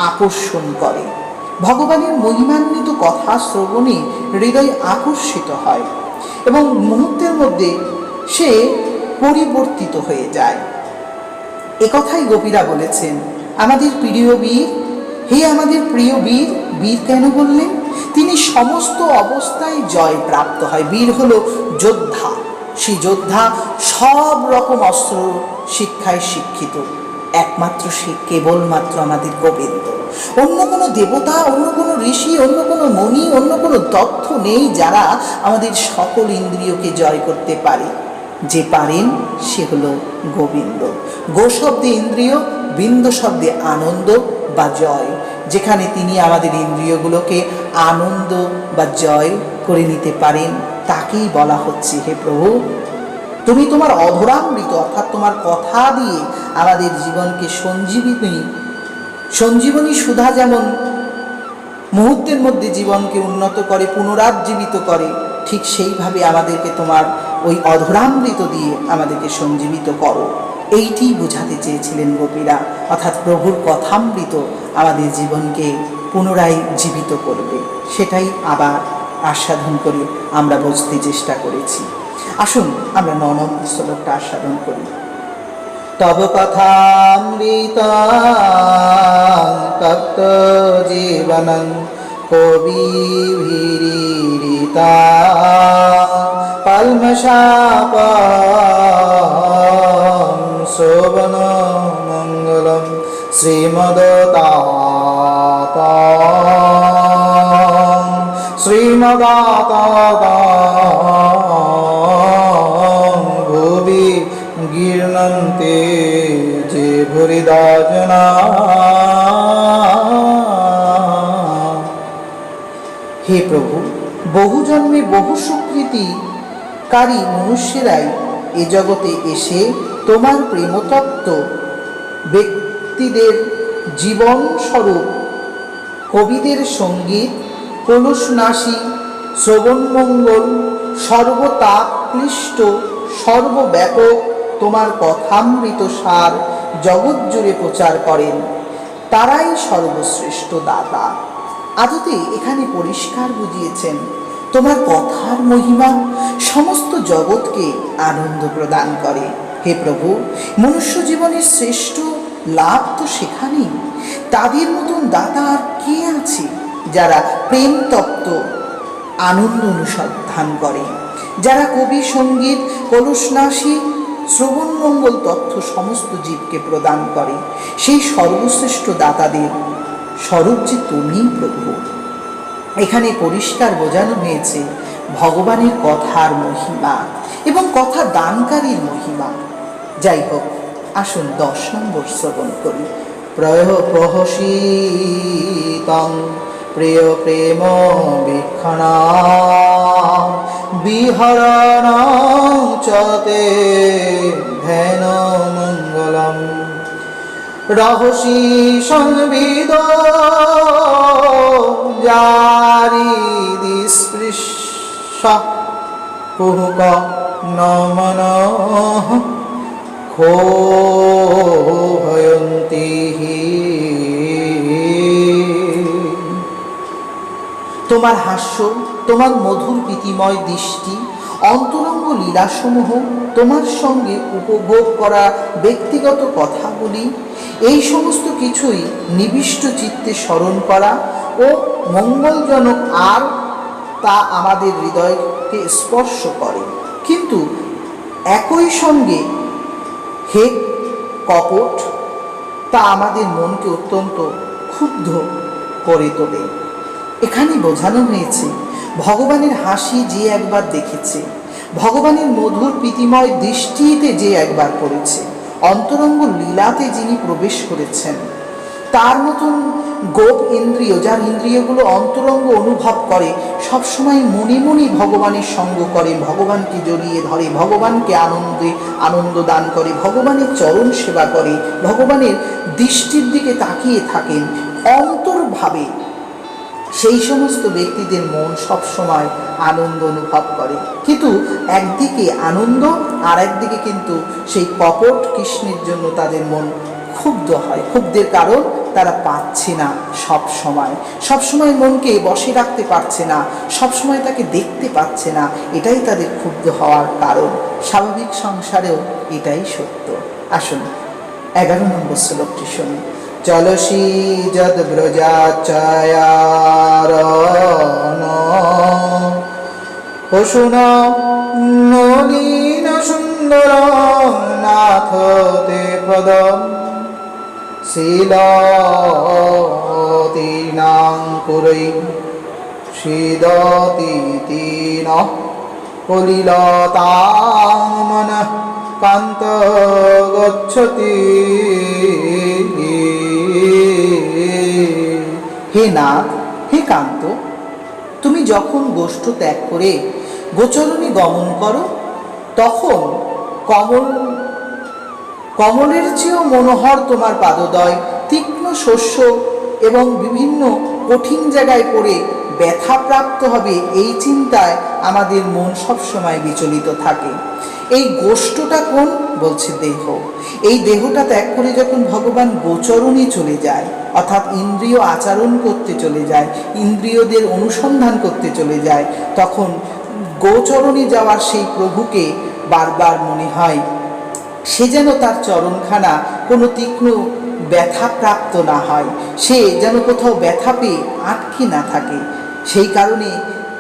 Speaker 1: আকর্ষণ করে। ভগবানের মহিমান্বিত কথা শ্রবণে হৃদয় আকর্ষিত হয় এবং মুহূর্তের মধ্যে সে পরিবর্তিত হয়ে যায়। একথাই গোপীরা বলেছেন, আমাদের প্রিয় বীর, হে আমাদের প্রিয় বীর। বীর কেন বললেন? তিনি সমস্ত অবস্থায় জয় প্রাপ্ত হয়। বীর হলো যোদ্ধা। সেই যোদ্ধা সব রকম অস্ত্র শিক্ষায় শিক্ষিত। একমাত্র সে কেবলমাত্র আমাদের গোবিন্দ। অন্য কোনো দেবতা, অন্য কোনো ঋষি, অন্য কোনো মুনি, অন্য কোনো তথ্য নেই যারা আমাদের সকল ইন্দ্রিয়কে জয় করতে পারে। যে পারেন সে হলো গোবিন্দ। গো শব্দে ইন্দ্রিয়, বিন্দ শব্দে আনন্দ বা জয়। যেখানে তিনি আমাদের ইন্দ্রিয়গুলোকে আনন্দ বা জয় করে নিতে পারেন, তাকেই বলা হচ্ছে হে প্রভু, তুমি তোমার অধরামৃত অর্থাৎ তোমার কথা দিয়ে আমাদের জীবনকে সঞ্জীবনী সুধা যেমন মুহূর্তের মধ্যে জীবনকে উন্নত করে, পুনরাজ্জীবিত করে, ঠিক সেইভাবে আমাদেরকে তোমার ওই অধরামৃত দিয়ে আমাদেরকে সঞ্জীবিত করো। এইটি বোঝাতে চেয়েছিলেন গোপীরা। অর্থাৎ প্রভুর কথামৃত আমাদের জীবনকে পুনরায় জীবিত করবে, সেটাই আবার আস্বাদন করে আমরা বুঝতে চেষ্টা করেছি। আসুন আমরা 9 নম্বর শ্লোকটা আস্বাদন করি। তব কথামৃতাং তপ্ত জীবনং কবিভিরিতাং কল্মষাপং শোভন মঙ্গলম শ্রীমদাতাং ভুবি গীর্ণন্তে যে ভুরিদা জনা। হে প্রভু, বহু জন্মে বহু সুকৃতিকারী মনুষ্যরাই এ জগতে এসে তোমার প্রেমতত্ত্ব ব্যক্তিদের জীবন স্বরূপ কবিদের সঙ্গীত, কলুষনাশী শ্রবণমঙ্গল, সর্বতাপ ক্লিষ্ট, সর্বব্যাপক তোমার কথামৃত সার জগৎ জুড়ে প্রচার করেন। তারাই সর্বশ্রেষ্ঠ দাতা। আদতে এখানে পরিষ্কার বুঝিয়েছেন তোমার কথার মহিমা সমস্ত জগৎকে আনন্দ প্রদান করে। হে প্রভু, মনুষ্য জীবনের শ্রেষ্ঠ লাভ তো সেখানেই। তাদের মতন দাতা আর কে আছে যারা প্রেম তত্ত্ব আনন্দ অনুসন্ধান করে, যারা কবি সঙ্গীত কলসনাশী শ্রবণ মঙ্গল তথ্য সমস্ত জীবকে প্রদান করে। সেই সর্বশ্রেষ্ঠ দাতাদের স্বরূপ যে তুমি প্রভু। এখানে পরিষ্কার বোঝানো হয়েছে ভগবানের কথার মহিমা এবং কথা দানকারীর মহিমা। যাই হোক, আসুন 10 নম্বর শ্রবণ করি। প্রহসিতং প্রিয় প্রেম বিক্ষণা বিহরণ চতে ধ্যান মঙ্গলম রহসি সংবিদ জারি দিস্পৃশ কুহুক নমন ক্ষোভয়ন্তি। তোমার হাস্য, তোমার মধুর প্রীতিময় দৃষ্টি, অন্তরঙ্গ লীলাসমূহ, তোমার সঙ্গে উপভোগ করা ব্যক্তিগত কথাগুলি, এই সমস্ত কিছুই নিবিষ্ট চিত্তে স্মরণ করা ও মঙ্গলজনক, আর তা আমাদের হৃদয়কে স্পর্শ করে। কিন্তু একই সঙ্গে হে কপট, তা আমাদের মনকে অত্যন্ত ক্ষুব্ধ করে তোলে। এখানে বোঝানো হয়েছে ভগবানের হাসি যে একবার দেখেছে, ভগবানের মধুর প্রীতিময় দৃষ্টিতে যে একবার পড়েছে, অন্তরঙ্গ লীলাতে যিনি প্রবেশ করেছেন, তার মতন গোপ ইন্দ্রিয়, যার ইন্দ্রিয়গুলো অন্তরঙ্গ অনুভব করে, সবসময় মনে মনে ভগবানের সঙ্গ করে, ভগবানকে জড়িয়ে ধরে, ভগবানকে আনন্দ দান করে, ভগবানের চরণ সেবা করে, ভগবানের দৃষ্টির দিকে তাকিয়ে থাকেন অন্তর্ভাবে, সেই সমস্ত ব্যক্তিদের মন সবসময় আনন্দ অনুভব করে। কিন্তু একদিকে আনন্দ, আর একদিকে কিন্তু সেই কপট কৃষ্ণের জন্য তাদের মন ক্ষুব্ধ হয়। ক্ষুব্ধের কারণ তারা পাচ্ছে না, সবসময় মনকে বসে রাখতে পারছে না, সবসময় তাকে দেখতে পাচ্ছে না, এটাই তাদের ক্ষুব্ধ হওয়ার কারণ। স্বাভাবিক সংসারেও এটাই সত্য। আসুন 11 নম্বর শ্লোকটি শুনি। চলসি যদ ব্রজাচয়ারণ পশুন নলিন সুন্দর নাথ তে পদম শীলতীনাঙ্কুরৈ শীদতীতিন কলিলতাং মনঃ কান্ত গচ্ছতি। হে নাথ, হে কান্ত, তুমি যখন গোষ্ঠ ত্যাগ করে গোচরণে গমন করো, তখন কমলের চেয়েও মনোহর তোমার পাদদয়, তীক্ষ্ণ শস্য এবং বিভিন্ন কঠিন জায়গায় পড়ে ব্যথা প্রাপ্ত হবে, এই চিন্তায় আমাদের মন সবসময় বিচলিত থাকে। এই গোষ্ঠটা কোন? বলছে দেহ। এই দেহটা ত্যাগ করে যখন ভগবান গোচরণে চলে যায়, অর্থাৎ ইন্দ্রিয় আচরণ করতে চলে যায়, ইন্দ্রিয়দের অনুসন্ধান করতে চলে যায়, তখন গোচরণে যাওয়ার সেই প্রভুকে বারবার মনে হয় সে যেন তার চরণখানা কোনো তীক্ষ্ণ ব্যথা প্রাপ্ত না হয়, সে যেন কোথাও ব্যথা পেয়ে আটকে না থাকে। সেই কারণে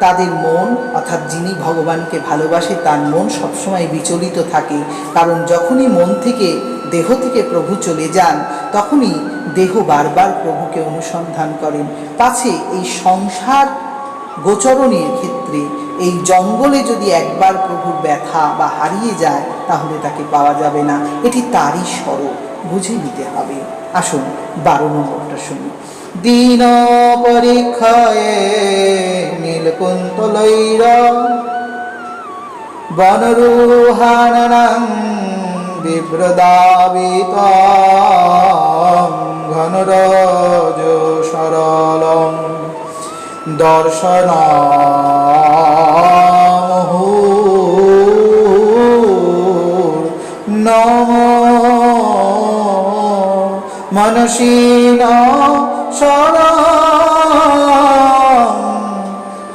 Speaker 1: তাদের মন, অর্থাৎ যিনি ভগবানকে ভালোবাসে তার মন সবসময় বিচলিত থাকে। কারণ যখনই মন থেকে, দেহ থেকে প্রভু চলে যান, তখনই দেহ বারবার প্রভুকে অনুসন্ধান করেন। পাছে এই সংসার গোচরণের ক্ষেত্রে এই জঙ্গলে যদি একবার প্রভুর ব্যথা বা হারিয়ে যায়, তাহলে তাকে পাওয়া যাবে না। এটি তারই স্বরূপ, বুঝে নিতে হবে। আসুন 12 নম্বরটা শুনি। দীন পরীক্ষায়ে নীলকুন্তলৈর বনরুহাননং বিভ্রদাবিতং ঘনরজ সরলং দর্শনমুহুর্নমো মনসীন শরণ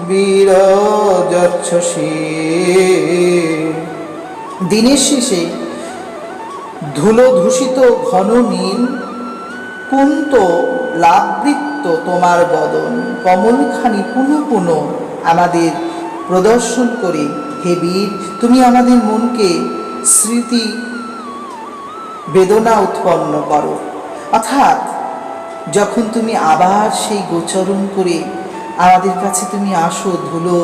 Speaker 1: বিরজচ্ছসি। দিনের শেষে ধুলো ধূসিত ঘন নীল কুন্ত লাবৃত্ত তোমার বদন কমলখানি পুনঃ পুনঃ আমাদের প্রদর্শন করে হে বীর, তুমি আমাদের মনকে স্মৃতি বেদনা উৎপন্ন করো। অর্থাৎ যখন তুমি আবার সেই গোচরণ করে আমাদের কাছে তুমি আসো ধুলো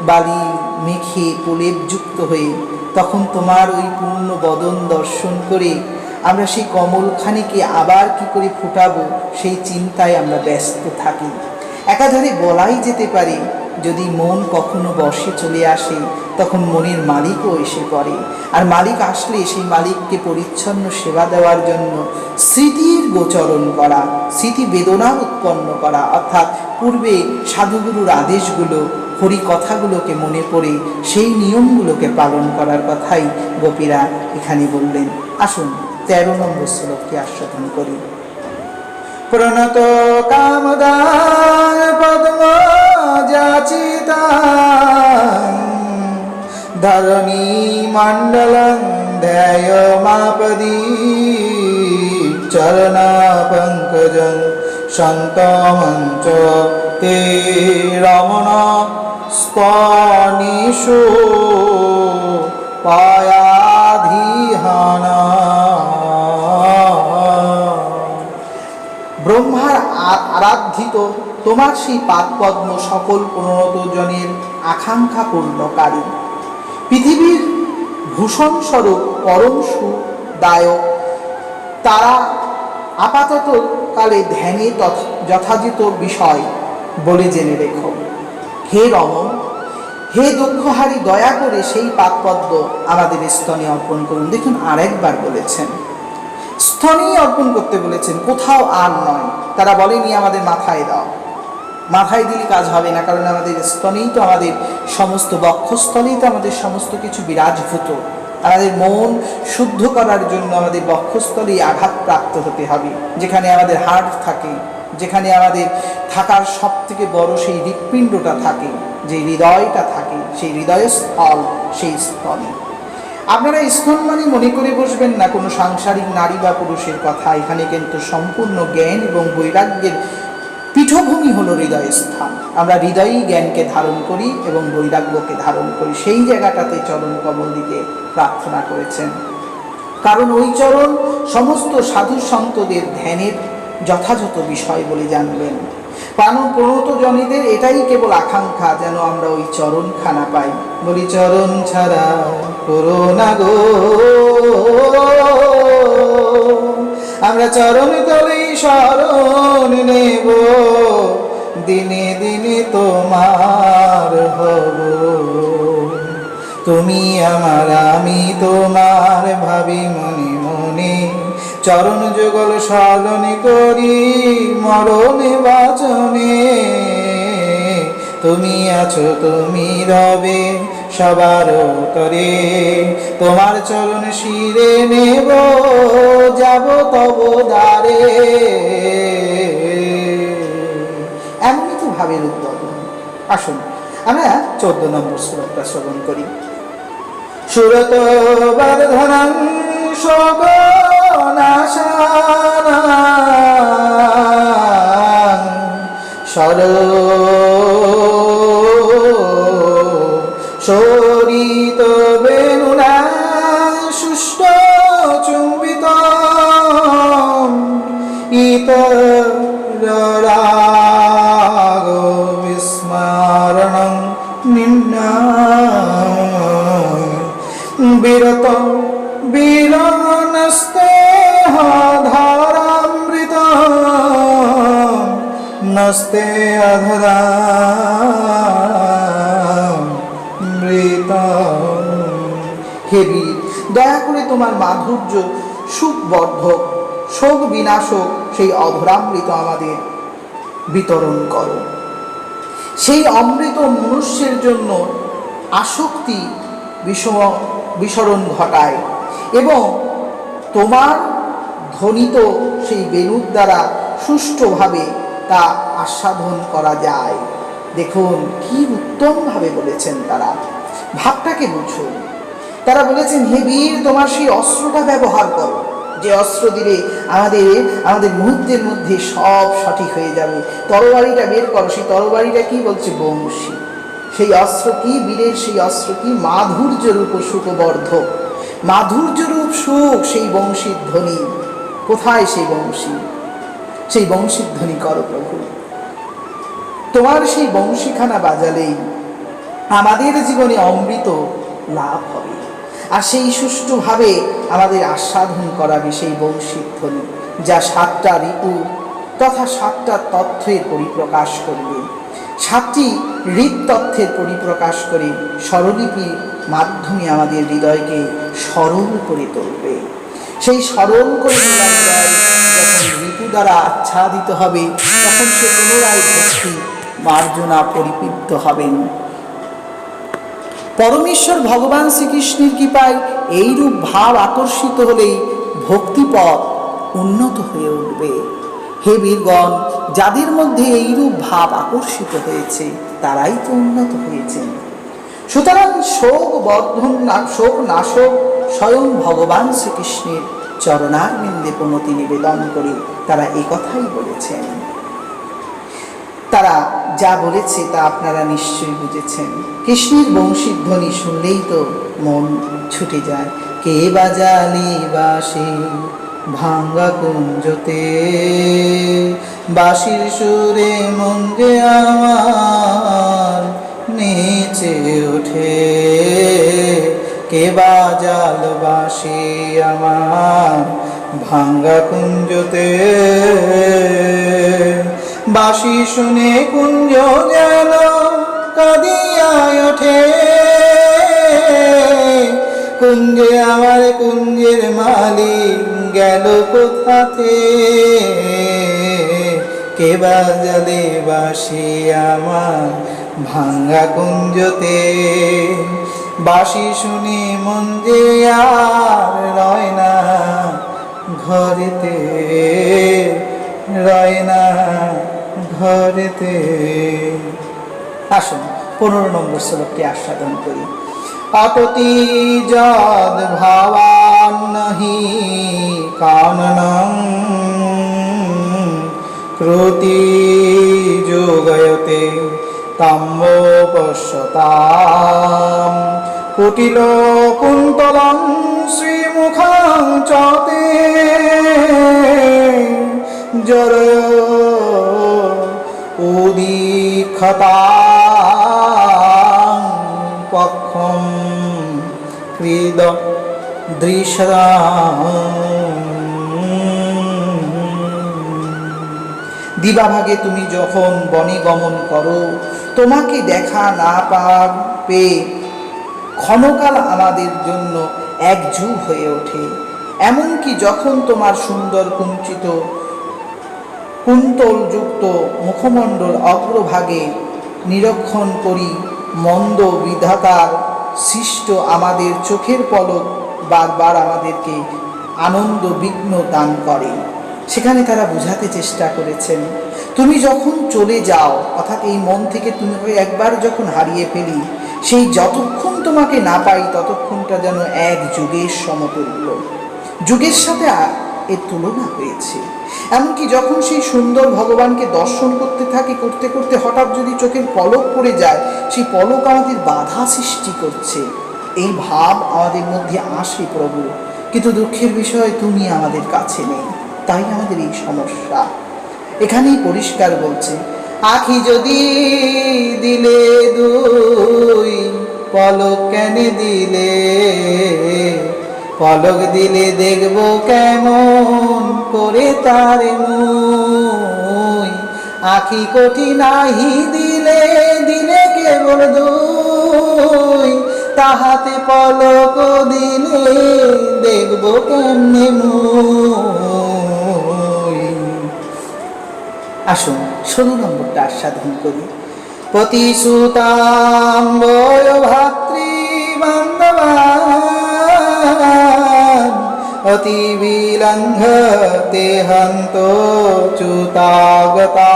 Speaker 1: বালি মেখে প্রলেপযুক্ত হয়ে, তখন তোমার ওই পূর্ণ বদন দর্শন করে আমরা সেই কমলখানিকে আবার কি করে ফুটাবো সেই চিন্তায় আমরা ব্যস্ত থাকি। একাধারে বলাই যেতে পারে, যদি মন কখনো বশে চলে আসে তখন মনের মালিকও এসে পড়ে, আর মালিক আসলে সেই মালিককে পরিচ্ছন্ন সেবা দেওয়ার জন্য স্মৃতির গোচরণ করা, স্মৃতি বেদনা উৎপন্ন করা, অর্থাৎ পূর্বে সাধুগুরুর আদেশগুলো হরি কথাগুলোকে মনে পড়ে সেই নিয়মগুলোকে পালন করার কথাই গোপীরা এখানে বললেন। আসুন 13 নম্বর শ্লোককে আস্বাদন করি। প্রণত কামদান পদ্ম যাচিতা ধরণী মণ্ডলং ধ্যায়মাপদি চরণ পঙ্কজং সন্তমঞ্চ তে রমণ স্তনিষু পায়াধিহানা। ব্রহ্মার আরাধিত তোমার সেই পাদপদ্ম সকল প্রণত জনের আকাঙ্ক্ষা পূর্ণকারী, পৃথিবীর ভূষণ স্বরূপ পরম সুদায়ক, তারা আপাতত কালে ধ্যানে যথাযথ বিষয় বলে জেনে রেখো। হে রমণ, হে দুঃখহারী, দয়া করে সেই পাদপদ্ম আমাদের স্তনে অর্পণ করুন। দেখুন আরেকবার বলেছেন, স্তনেই অর্পণ করতে বলেছেন, কোথাও আর নয়। তারা বলেনি আমাদের মাথায় দাও, মাথায় দিলে কাজ হবে না, কারণ আমাদের স্তনেই তো আমাদের সমস্ত, বক্ষস্থলেই তো আমাদের সমস্ত কিছু বিরাজভূত। আমাদের মন শুদ্ধ করার জন্য আমাদের বক্ষস্থলেই আঘাতপ্রাপ্ত হতে হবে, যেখানে আমাদের হার্ট থাকে, যেখানে আমাদের থাকার সব থেকে বড় সেই হৃৎপিণ্ডটা থাকে, যে হৃদয়টা থাকে, সেই হৃদয়স্থল, সেই স্তনে। আপনারা স্তন মানে মনে করে বসবেন না কোনো সাংসারিক নারী বা পুরুষের কথা। এখানে কিন্তু সম্পূর্ণ জ্ঞান এবং বৈরাগ্যের পীঠভূমি হলো হৃদয়স্থান। আমরা হৃদয়ই জ্ঞানকে ধারণ করি এবং বৈরাগ্যকে ধারণ করি। সেই জায়গাটাতে চরণ কমল দিতে প্রার্থনা করেছেন, কারণ ওই চরণ সমস্ত সাধু সন্তদের ধ্যানের যথাযথ বিষয় বলে জানবেন। প্রণত জনীদের এটাই কেবল আকাঙ্ক্ষা, যেন আমরা ওই চরণ খানা পাই। বলি চরণ ছাড়া করোনা গো, আমরা চরণ তলেই শরণ নেব, দিনে দিনে তোমার হব। তুমি আমার, আমি তোমার, ভাবি মনে মনে, চরণ যুগল স্মরণ করি মরণে বাচনে। তুমি আছো, তুমি রবে সবার তরে, তোমার চরণ শিরে নেব, যাব তব দ্বারে। এমনই তো ভাবের উদ্বোধন। আসুন আমরা 14 নম্বর শ্লোকটা শ্রবণ করি। সুরত বর্ধনং শোকনাশানাং শরিত বেণুনা সুষ্ট চুম্বিত ইতরাগ বিস্মরণং নিম্না বিরত বীরনস্তে ধারামৃত নস্তে অধরামৃত। হে বীর, দয়া করে তোমার মাধুর্য সুখবর্ধক, শোক বিনাশক সেই অধরামৃত আমাদের বিতরণ করো। সেই অমৃত মনুষ্যের জন্য আসক্তি বিসরণ ঘটায় এবং তোমার ধ্বনিত সেই বেণুর দ্বারা সুষ্ঠুভাবে তা আস্বাদন করা যায়। দেখুন কি উত্তমভাবে বলেছেন তারা, ভাবটাকে বুঝুন। তারা বলেছেন, হে বীর, তোমার সেই অস্ত্রটা ব্যবহার করো, যে অস্ত্র দিলে আমাদের মুহূর্তের মধ্যে সব সঠিক হয়ে যাবে। তরবারিটা বের করো। সেই তরবারিটা কি বলছে? বংশী। সেই অস্ত্র কি? বীরের সেই অস্ত্র কি? মাধুর্যরূপ সুখবর্ধক, মাধুর্যরূপ সুখ, সেই বংশীর ধ্বনি। কোথায় সেই বংশী? সেই বংশীর ধ্বনি করো প্রভু। তোমার সেই বংশীখানা বাজালেই আমাদের জীবনে অমৃত লাভ হবে, আর সেই সুষ্ঠুভাবে আমাদের আস্বাদন করাবে সেই বংশীর ধ্বনি, যা 7টা ঋতু তথা 7টা তথ্যের পরিপ্রকাশ করবে, 7টি হৃদতথ্যের পরিপ্রকাশ করে স্বরলিপির মাধ্যমে আমাদের হৃদয়কে সরল করে তুলবে। সেই সরল করে তোলা হৃদয় যখন ঋতু দ্বারা আচ্ছাদিত হবে, তখন সে পুনরায় ভক্তি মার্জনা পরিপীড়িত হবেন। পরমেশ্বর ভগবান শ্রীকৃষ্ণের কৃপায় এইরূপ ভাব আকর্ষিত হলেই ভক্তিপথ উন্নত হয়ে উঠবে। হে বীরগণ, যাদের মধ্যে এইরূপ ভাব আকর্ষিত হয়েছে তারাই তো উন্নত হয়েছেন। সুতরাং শোক নাশক স্বয়ং ভগবান শ্রীকৃষ্ণের চরণারবিন্দে প্রণতি নিবেদন করে তারা এই কথাই বলেছেন। তারা যা বলেছে তা আপনারা নিশ্চয়ই বুঝেছেন। কৃষ্ণের বংশীর ধ্বনি শুনলেই তো মন ছুটে যায়। কে বাজালি বাঁশি ভাঙ্গা কুঞ্জতে, বাঁশির সুরে মন যে আমার নেচে ওঠে। কে বাজাল বাঁশি আমার ভাঙ্গা কুঞ্জতে, বাঁশি শুনে কুঞ্জ যেন কাঁদিয়া ওঠে। কুঞ্জে আমার কুঞ্জের মালিক গেল কোথাতে, কে বাজালে বাঁশি আমার ভাঙ্গা কুঞ্জতে। বাঁশি শুনি মন যে আর রয় না ঘরেতে, রয় না ঘরেতে। আসুন 15 নম্বর শ্লোকটি আস্বাদন করি। অততি যদ ভাবান নহি কাননং, ক্রোতি যোগয়তে তাম্যোপশ্যতাম। কুটিল কুন্তলং শ্রীমুখং চতে, জরয় উদীক্ষতাং পক্ষম হৃদ দৃশরাম। দিবাভাগে তুমি যখন বনে গমন করো, তোমাকে দেখা না পাবে ক্ষণকাল আমাদের জন্য একযুগ হয়ে ওঠে। এমনকি যখন তোমার সুন্দর কুঞ্চিত কুন্তলযুক্ত মুখমণ্ডল অগ্রভাগে নিরীক্ষণ করি, মন্দ বিধাতার সৃষ্ট আমাদের চোখের পলক বারবার আমাদেরকে আনন্দ বিঘ্ন দান করে। সেখানে তারা বোঝাতে চেষ্টা করেছেন, তুমি যখন চলে যাও, অর্থাৎ এই মন থেকে তুমি একবার যখন হারিয়ে ফেলি, সেই যতক্ষণ তোমাকে না পাই ততক্ষণটা যেন এক যুগের সমতুল্য। যুগের সাথে এর তুলনা হয়েছে। এমনকি যখন সেই সুন্দর ভগবানকে দর্শন করতে থাকি, করতে করতে হঠাৎ যদি চোখের পলক পড়ে যায়, সেই পলক আমাদের বাধা সৃষ্টি করছে। এই ভাব আমাদের মধ্যে আসে প্রভু, কিন্তু দুঃখের বিষয় তুমি আমাদের কাছে নেই, তাই আমাদের এই সমস্যা। এখানেই পরিষ্কার বলছে, আখি যদি দিলে দুই পলক কেন দিলে, পলক দিলে দেখব কেমন করে তার মুই। আখি কোটি নাহি দিলে, দিলে কেবল দুই, তাহাতে পলক দিলে দেখব কেমনে মুই। আসুন 16 নম্বরটা আস্বাদন করি। প্রতিশ্রুতাম বয় ভাতৃ বান্ধবান, অতি গতিবিলঙ্ঘতে হন্তো চ্যুতাগতা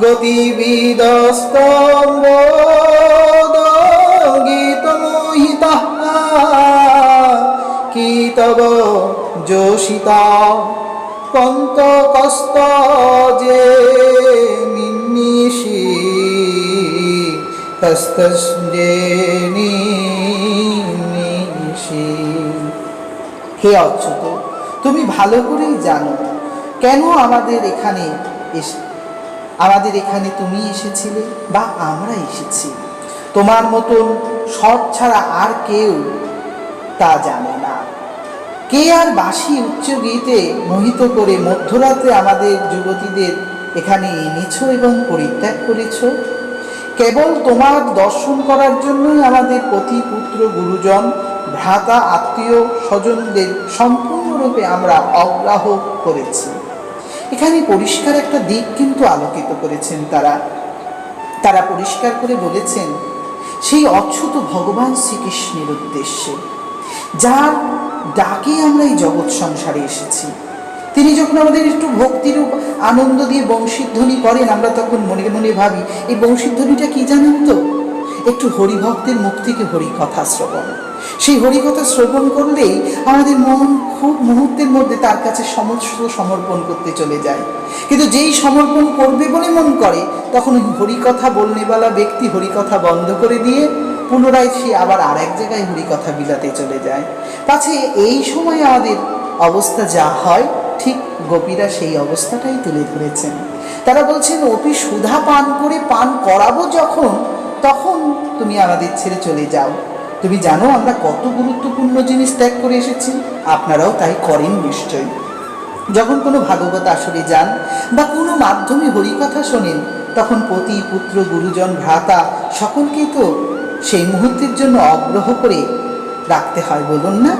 Speaker 1: গতিবিদস্তম্বোদগীতমোহিতঃ কি তব যোষিতা কন্তকস্ত যে নিন্নিশি তস্তস্যে নিন্নিশি। হে অচ্যুত, তুমি ভালো করেই জানো কেন আমাদের এখানে তুমি এসেছিলে বা আমরা এসেছি। তোমার মতন সৎ ছাড়া আর কেউ তা জানে না। কে আর বাঁশি উচ্চ গীতে মোহিত করে মধ্যরাত্রে আমাদের যুবতীদের এখানে এনেছ এবং পরিত্যাগ করেছ? কেবল তোমার দর্শন করার জন্যই আমাদের পতি পুত্র গুরুজন ভ্রাতা আত্মীয় স্বজনদের সম্পূর্ণরূপে আমরা অগ্রাহ্য করেছি। এখানে পরিষ্কার একটা দিক কিন্তু আলোকিত করেছেন তারা পরিষ্কার করে বলেছেন সেই অচ্যুত ভগবান শ্রীকৃষ্ণের উদ্দেশ্যে, যার ডাকে আমরা এই জগৎ সংসারে এসেছি। তিনি যখন আমাদের একটু ভক্তির আনন্দ দিয়ে বংশীধ্বনি করেন, আমরা তখন মনে মনে ভাবি এই বংশীধ্বনিটা কি জানেন তো, একটু হরিভক্তের মুখ থেকে হরিকথা শ্রবণ। সেই হরিকথা শ্রবণ করলেই আমাদের মন খুব মুহূর্তের মধ্যে তার কাছে সমস্ত সমর্পণ করতে চলে যায়। কিন্তু যেই সমর্পণ করবে বলে মন করে, তখন ওই হরিকথা বলনেওয়ালা ব্যক্তি হরিকথা বন্ধ করে দিয়ে পুনরায় সে আবার আর এক জায়গায় হরিকথা বিলাতে চলে যায়। পাছে এই সময় আমাদের অবস্থা যা হয়, ঠিক গোপীরা সেই অবস্থাটাই তুলে ধরেছেন। তারা বলছেন, অপি সুধা পান করে পান করাবো যখন, তখন তুমি আমাদের ছেড়ে চলে যাও। তুমি জানো আমরা কত গুরুত্বপূর্ণ জিনিস ত্যাগ করে এসেছি, আপনারাও তাই করেন নিশ্চয়ই। যখন কোনো ভাগবত আসরে যান বা কোনো মাধ্যমে হরিকথা শোনেন, তখন পতি পুত্র গুরুজন ভ্রাতা সকলকেই তো সেই মুহূর্তের জন্য অগ্রহ করে রাখতে হয়, বলুন না?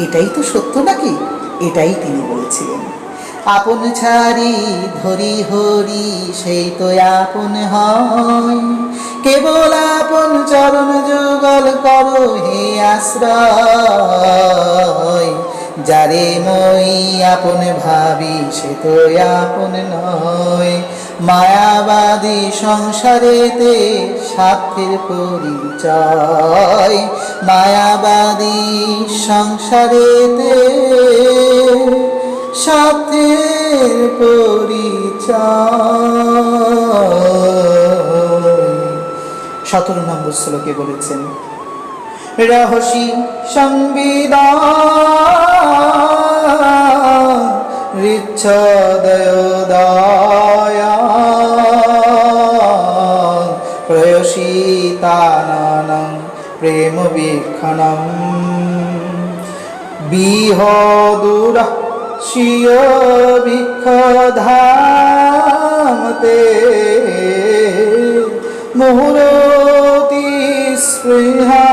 Speaker 1: এটাই তো সত্য নাকি? এটাই তিনি বলেছিলেন। আপন ছাড়ি ধরি হরি সেই তো আপন হয়, কেবল আপন চরণ যুগল করো হে আশ্রয়। যারে মই আপন ভাবি সে তো আপন নয়, মায়াবাদী সংসারেতে স্বার্থের পরিচয়। মায়াবাদী সংসারেতে স্বার্থের পরিচয়। 17 নম্বর শ্লোকে বলেছেন, রহসি সংবিদান ঋচ্ছদয়োদয়া প্রয়সিতানাং প্রেম বীক্ষণম বিহদুরঃ শিয় বিক্ষধামতে মুহুরতি স্পৃহা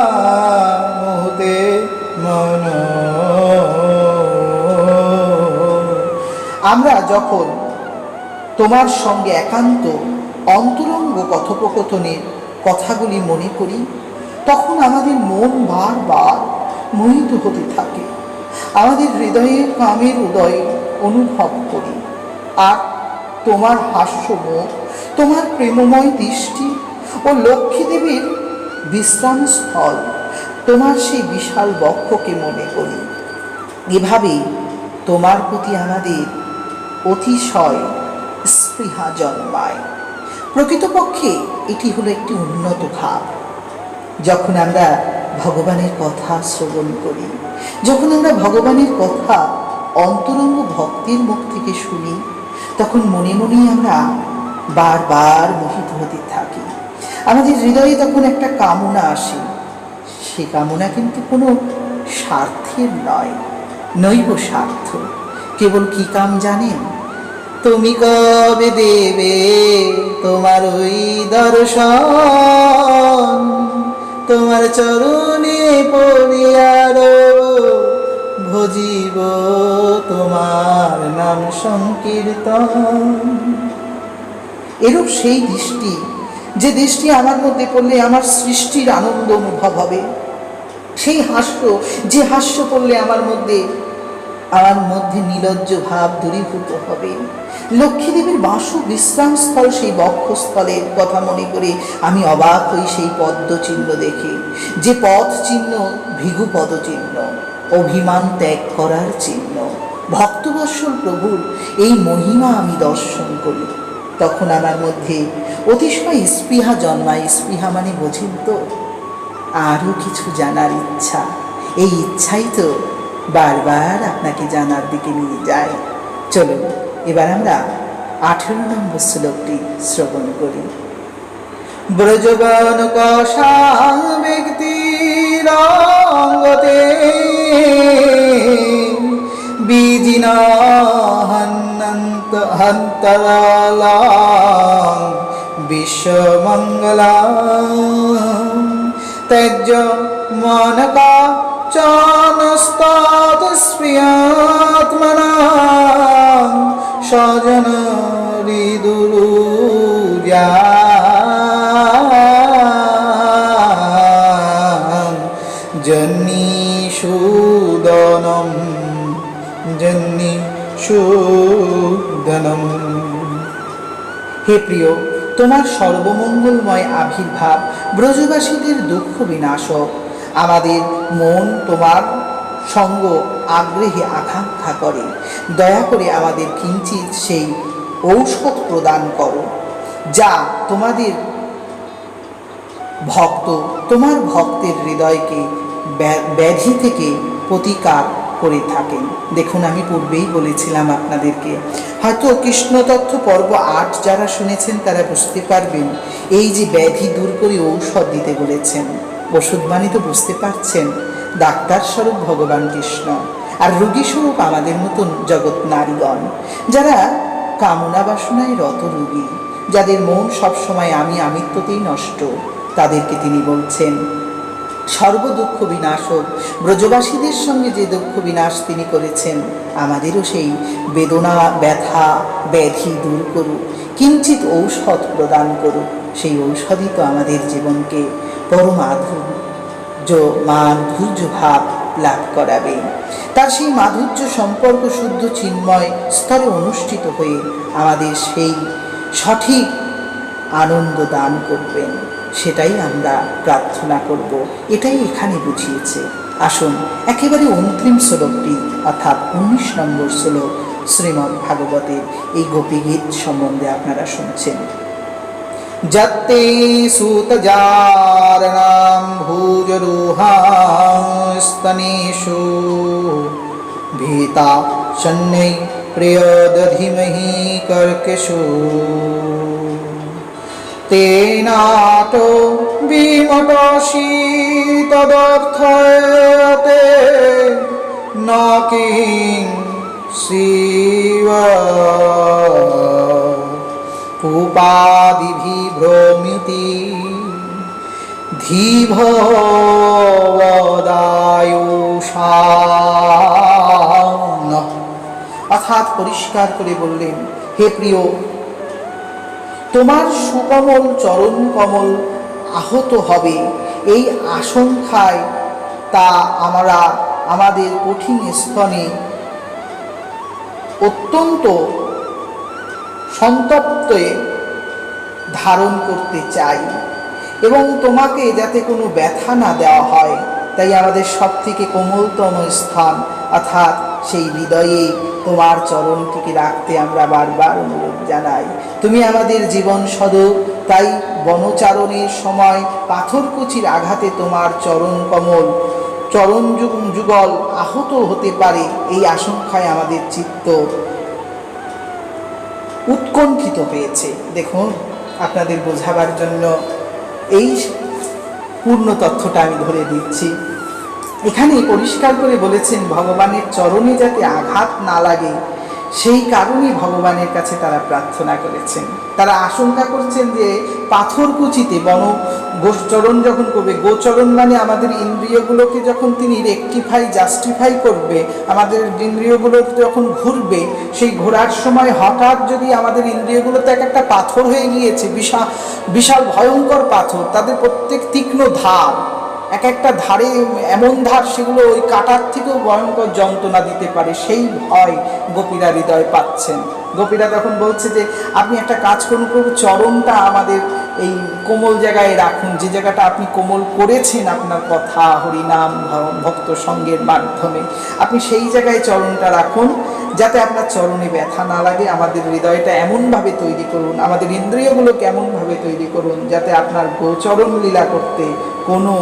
Speaker 1: মুহূর্তে মন। আমরা যখন তোমার সঙ্গে একান্ত অন্তরঙ্গ কথোপকথনের কথাগুলি মনে করি, তখন আমাদের মন বারবার মোহিত হতে থাকে। আমাদের হৃদয়ে কামের উদয় অনুভব করি। আর তোমার হাস্যমুখ, তোমার প্রেমময় দৃষ্টি ও লক্ষ্মী দেবীর বিশ্রামস্থল, তোমার সেই বিশাল বক্ষকে মনে করি। এভাবেই তোমার প্রতি আমাদের অতিশয় স্পৃহা জন্মায়। প্রকৃতপক্ষে এটি হলো একটি উন্নত ভাব। যখন আমরা ভগবানের কথা শ্রবণ করি, যখন আমরা ভগবানের কথা অন্তরঙ্গ ভক্তির মুখ থেকে শুনি, তখন মনে মনেই আমরা বারবার মোহিত হতে থাকি। আমাদের হৃদয়ে তখন একটা কামনা আসে। সে কামনা কিন্তু কোনো স্বার্থের নয়, নৈব স্বার্থ। কেবল কি কাম জানেন? তুমি কবে দেবে তোমার ওই দর্শন, তোমার চরণে পড়িয়ার ভজিব তোমার নাম সংকীর্তন। এরূপ সেই দৃষ্টি, যে দৃষ্টি আমার মধ্যে পড়লে আমার সৃষ্টির আনন্দ অনুভব হবে। সেই হাস্য, যে হাস্য পড়লে আমার মধ্যে আমার মধ্যে নিলজ্জ ভাব দূরীভূত হবে। লক্ষ্মীদেবীর বাসু বিশ্রামস্থল সেই বক্ষস্থলের কথা মনে করে আমি অবাক হই সেই পদ্মচিহ্ন দেখে, যে পথ চিহ্ন ভৃগু পদচিহ্ন, অভিমান ত্যাগ করার চিহ্ন। ভক্তবৎসল প্রভুর এই মহিমা আমি দর্শন করি। তখন আমার মধ্যে অতিশয় স্পৃহা জন্মায়। স্পৃহা মানে বোঝেন তো, আরও কিছু জানার ইচ্ছা। এই ইচ্ছাই তো বারবার আপনাকে জানার দিকে নিয়ে যায়। চলুন এবার আমরা 18 নম্বর শ্লোকটি শ্রবণ করি। ব্রজবন কষা ব্যক্তি রঙ্গতে বীজিনা হন্তরালা বিশ্বমঙ্গলা তেজ মনকা চানস্তাৎস্প্রিয়াত্মনা স্বজন হৃদুরুর্যা জন্নিষূদনম জন্নিষূদনম। হে প্রিয়, তোমার সর্বমঙ্গলময় আবির্ভাব ব্রজবাসীদের দুঃখ বিনাশক। আমাদের মন তোমার সঙ্গ আগ্রহে আকাঙ্ক্ষা করে। দয়া করে আমাদের কিঞ্চিৎ সেই ঔষধ প্রদান করো, যা তোমাদের তোমার ভক্তের হৃদয়কে ব্যাধি থেকে প্রতিকার করে থাকেন। দেখুন, আমি পূর্বেই বলেছিলাম আপনাদেরকে, হয়তো কৃষ্ণতত্ত্ব পর্ব 8 যারা শুনেছেন তারা বুঝতে পারবেন, এই যে ব্যাধি দূর করে ঔষধ দিতে বলেছেন। ওষুধ মানে তো বুঝতে পারছেন, ডাক্তার স্বরূপ ভগবান কৃষ্ণ, আর রোগী স্বরূপ আমাদের মতন জগৎ নারীগণ, যারা কামনা বাসনায় রত রোগী, যাদের মন সবসময় আমিত্বতেই নষ্ট, তাদেরকে তিনি বলছেন সর্বদুঃখ বিনাশক। ব্রজবাসীদের সঙ্গে যে দুঃখ বিনাশ তিনি করেছেন, আমাদেরও সেই বেদনা ব্যথা ব্যাধি দূর করুক, কিঞ্চিৎ ঔষধ প্রদান করুক। সেই ঔষধই তো আমাদের জীবনকে মাধুর্য ভাব লাভ করাবে। তার সেই মাধুর্য সম্পর্ক শুদ্ধ চিন্ময় স্তরে অনুষ্ঠিত হয়ে আমাদের সেই সঠিক আনন্দ দান করবেন, সেটাই আমরা প্রার্থনা করব। এটাই এখানে বুঝিয়েছে। আসুন একেবারে অন্তিম শ্লোকটি অর্থাৎ 19 নম্বর শ্লোক শ্রীমদ্ ভাগবতের এই গোপীগীত সম্বন্ধে আপনারা শুনছেন। যত্তে সুতজারণাম ভুজরুহাস্তনেষু ভীতা সন্नै প্রিয়দধিমহি কর্কশু তেনাটো বিমটসি তদর্থয়তে ন কিং শিব উপাদিভিভ্রমিতি ধীভবদায়ুষা। অর্থাৎ পরিষ্কার করে বললেন, হে প্রিয়, তোমার সুকমল চরণ কমল আহত হবে এই আশঙ্কায় তা আমরা আমাদের কঠিন স্তনে অত্যন্ত সন্তপ্তে ধারণ করতে চাই, এবং তোমাকে যাতে কোনো ব্যথা না দেওয়া হয়, তাই আমাদের সব থেকে কোমলতম স্থান অর্থাৎ সেই হৃদয়ে তোমার চরণটিকে রাখতে আমরা বারবার অনুরোধ জানাই। তুমি আমাদের জীবন স্বরূপ, তাই বনচারণের সময় পাথরকুচির আঘাতে তোমার চরণ যুগল আহত হতে পারে, এই আশঙ্কায় আমাদের চিত্ত উৎকণ্ঠিত হয়েছে। দেখুন, আপনাদের বোঝাবার জন্য এই পূর্ণ তথ্যটা আমি ধরে দিচ্ছি। এখানে পরিষ্কার করে বলেছেন, ভগবানের চরণে যাতে আঘাত না লাগে, সেই কারণে ভগবানের কাছে তারা প্রার্থনা করেছেন। তারা আশঙ্কা করছেন যে পাথরকুচিতে গোচরণ যখন করবে, গোচরণ মানে আমাদের ইন্দ্রিয়গুলোকে যখন তিনি জাস্টিফাই করবে, আমাদের ইন্দ্রিয়গুলো যখন ঘুরবে, সেই ঘোরার সময় হঠাৎ যদি আমাদের ইন্দ্রিয়গুলোতে একটা পাথর হয়ে গিয়েছে, বিশাল ভয়ঙ্কর পাথর, তাদের প্রত্যেক তীক্ষ্ণ ধার, এক একটা ধারে এমন ধার, সেগুলো ওই কাটার থেকেও ভয়ঙ্কর যন্ত্রণা দিতে পারে। সেই ভয় গোপীরা হৃদয় পাচ্ছেন। গোপীরা তখন বলছে যে আপনি একটা কাজ করুন প্রভু, চরণটা আমাদের এই কোমল জায়গায় রাখুন, যে জায়গাটা আপনি কোমল করেছেন আপনার কথা হরিনাম ভক্ত সঙ্গের মাধ্যমে, আপনি সেই জায়গায় চরণটা রাখুন, যাতে আপনার চরণে ব্যথা না লাগে। আমাদের হৃদয়টা এমনভাবে তৈরি করুন, আমাদের ইন্দ্রিয়গুলোকে এমনভাবে তৈরি করুন, যাতে আপনার গোচরণ লীলা করতে কোনো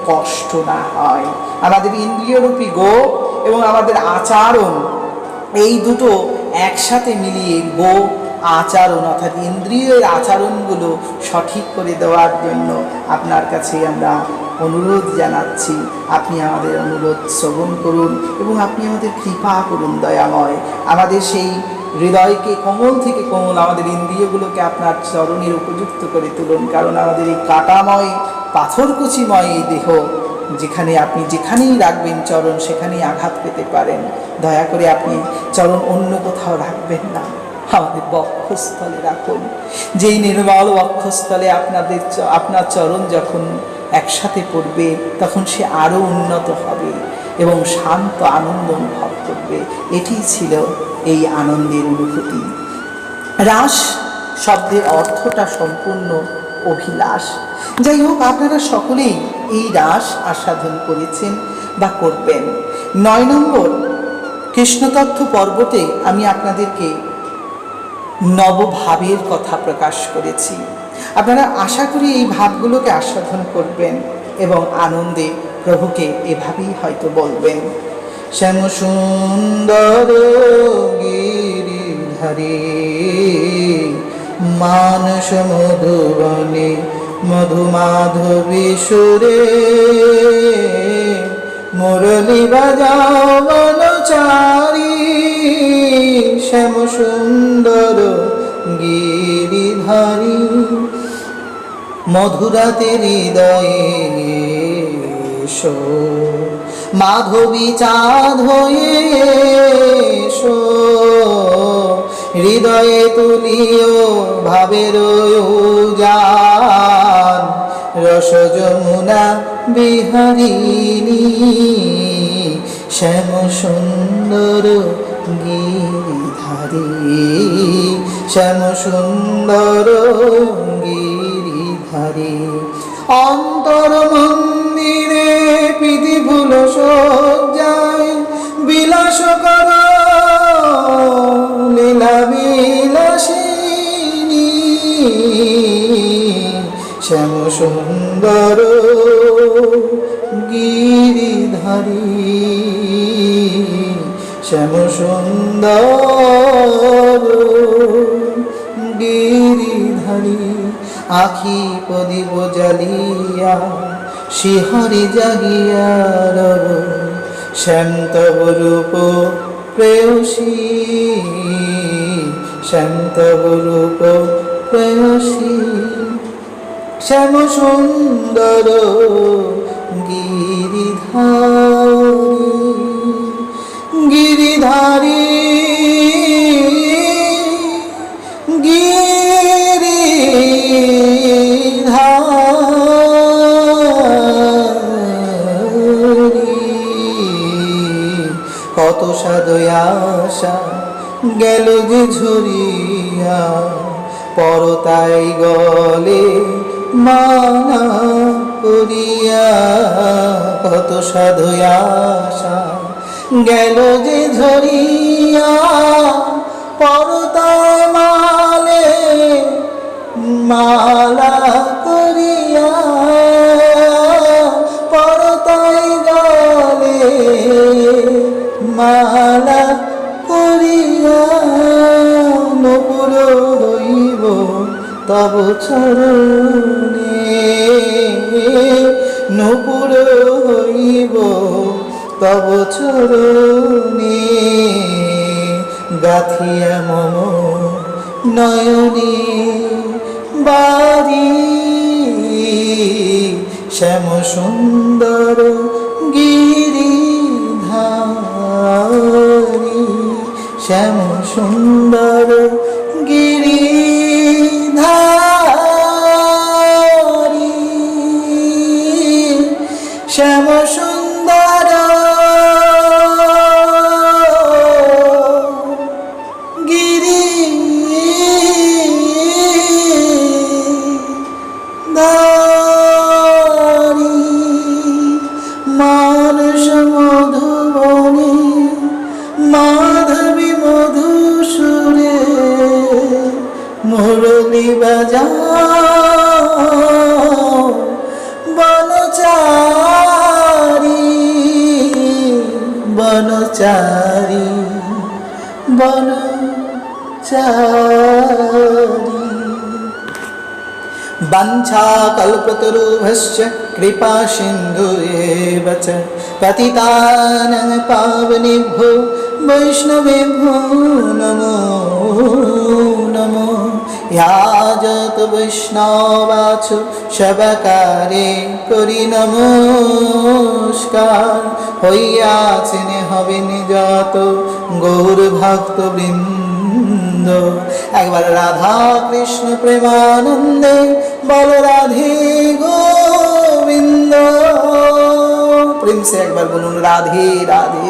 Speaker 1: কষ্ট না হয়। আমাদের ইন্দ্রিয়রূপী গো এবং আমাদের আচরণ, এই দুটো একসাথে মিলিয়ে গো আচরণ অর্থাৎ ইন্দ্রিয়ের আচরণগুলো সঠিক করে দেওয়ার জন্য আপনার কাছে আমরা অনুরোধ জানাচ্ছি। আপনি আমাদের অনুরোধ শ্রবণ করুন এবং আপনি আমাদের কৃপা করুন দয়াময়। আমাদের সেই হৃদয়কে কোমল থেকে কোমল, আমাদের ইন্দ্রিয়গুলোকে আপনার চরণের উপযুক্ত করে তুলুন। কারণ আমাদের এই কাঁটাময় পাথরকুচিময় এই দেহ, যেখানে আপনি যেখানেই রাখবেন চরণ, সেখানেই আঘাত পেতে পারেন। দয়া করে আপনি চরণ অন্য কোথাও রাখবেন না, আমাদের বক্ষস্থলে রাখুন। যেই নির্মল বক্ষস্থলে আপনার চরণ যখন একসাথে পড়বে, তখন সে আরও উন্নত হবে এবং শান্ত আনন্দ অনুভব করবে। এটি ছিল এই আনন্দের অনুভূতি। রাস শব্দের অর্থটা সম্পূর্ণ অভিলাষ। যাই হোক, আপনারা সকলেই এই রাস আস্বাদন করেছেন বা করবেন। 9 নম্বর কৃষ্ণতত্ত্ব পর্বতে আমি আপনাদেরকে নবভাবের কথা প্রকাশ করেছি। আপনারা আশা করি এই ভাবগুলোকে আস্বাদন করবেন এবং আনন্দে প্রভুকে এভাবেই হয়তো বলবেন। শ্যাম সুন্দর গিরিধারী মানস মধুবনে মধুমাধবী সুরে মুরলী বাজাও বনচারী। শ্যাম সুন্দর গিরিধারী মধুরাতে হৃদয়ে এসো, মাধবী চাঁদ হয়ে এসো, হৃদয়ে তুলিও ভাবের উজান, রস যমুনা বিহারিণী। শ্যাম সুন্দর গিরিধারী, শ্যাম সুন্দর গিরিধারী। অন্তর মন্দিরে প্রীতি ফুল সজ্জায় বিলাস কর লীলা বিলাসিনী। শ্যাম সুন্দর গিরিধারী, শ্যাম সুন্দর গিরিধারী। আখি প্রদীপ জ্বালিয়া শিহরি জাগিয়া রব, শ্যাম তব রূপ প্রেয়সী, শ্যাম তব রূপ প্রেয়সী। শ্যাম সুন্দর গিরিধারী, গিরিধারী কত সাধয় আশা গেল যে ঝরিয়া, পরতাই গলে মানা করিয়া। কত সাধয় আশা গেল যে ঝরিয়া, পরতায় মালে মালা করিয়া। পরতায় গলে মালা করিয়া, নপুর হইব তব চরণে, নপুর হইব তব চরণে। গাথিয়া মম নয়নে বাড়ি, শ্যাম সুন্দর গিরিধারী, শ্যাম সুন্দর গিরিধারী। শ্যাম সুন্দর গিরি মানস মধুবনে মাধবী মধুসুরে মুরলী বাজাও বনচারী বনচারী বনচারী वंशाकल्पतरुभ्यश्च कृपा सिन्धुरेव च पतितानां पावनेभ्यो वैष्णवेभ्यो नमो नमो याजत वैष्णवाचो সেবাকারে করি নমস্কার হইয়াছেন হবেন যত গৌর ভক্ত বৃন্দ একবার রাধা কৃষ্ণ প্রেমানন্দে বল রাধে গোবিন্দ প্রেম সে একবার বলুন রাধে রাধে।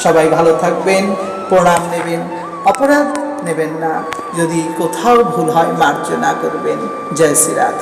Speaker 1: সবাই ভালো থাকবেন, প্রণাম নেবেন, অপরাধ নেবেন না, যদি কোথাও ভুল হয় মার্জনা করবেন। জয় শ্রী রাধে।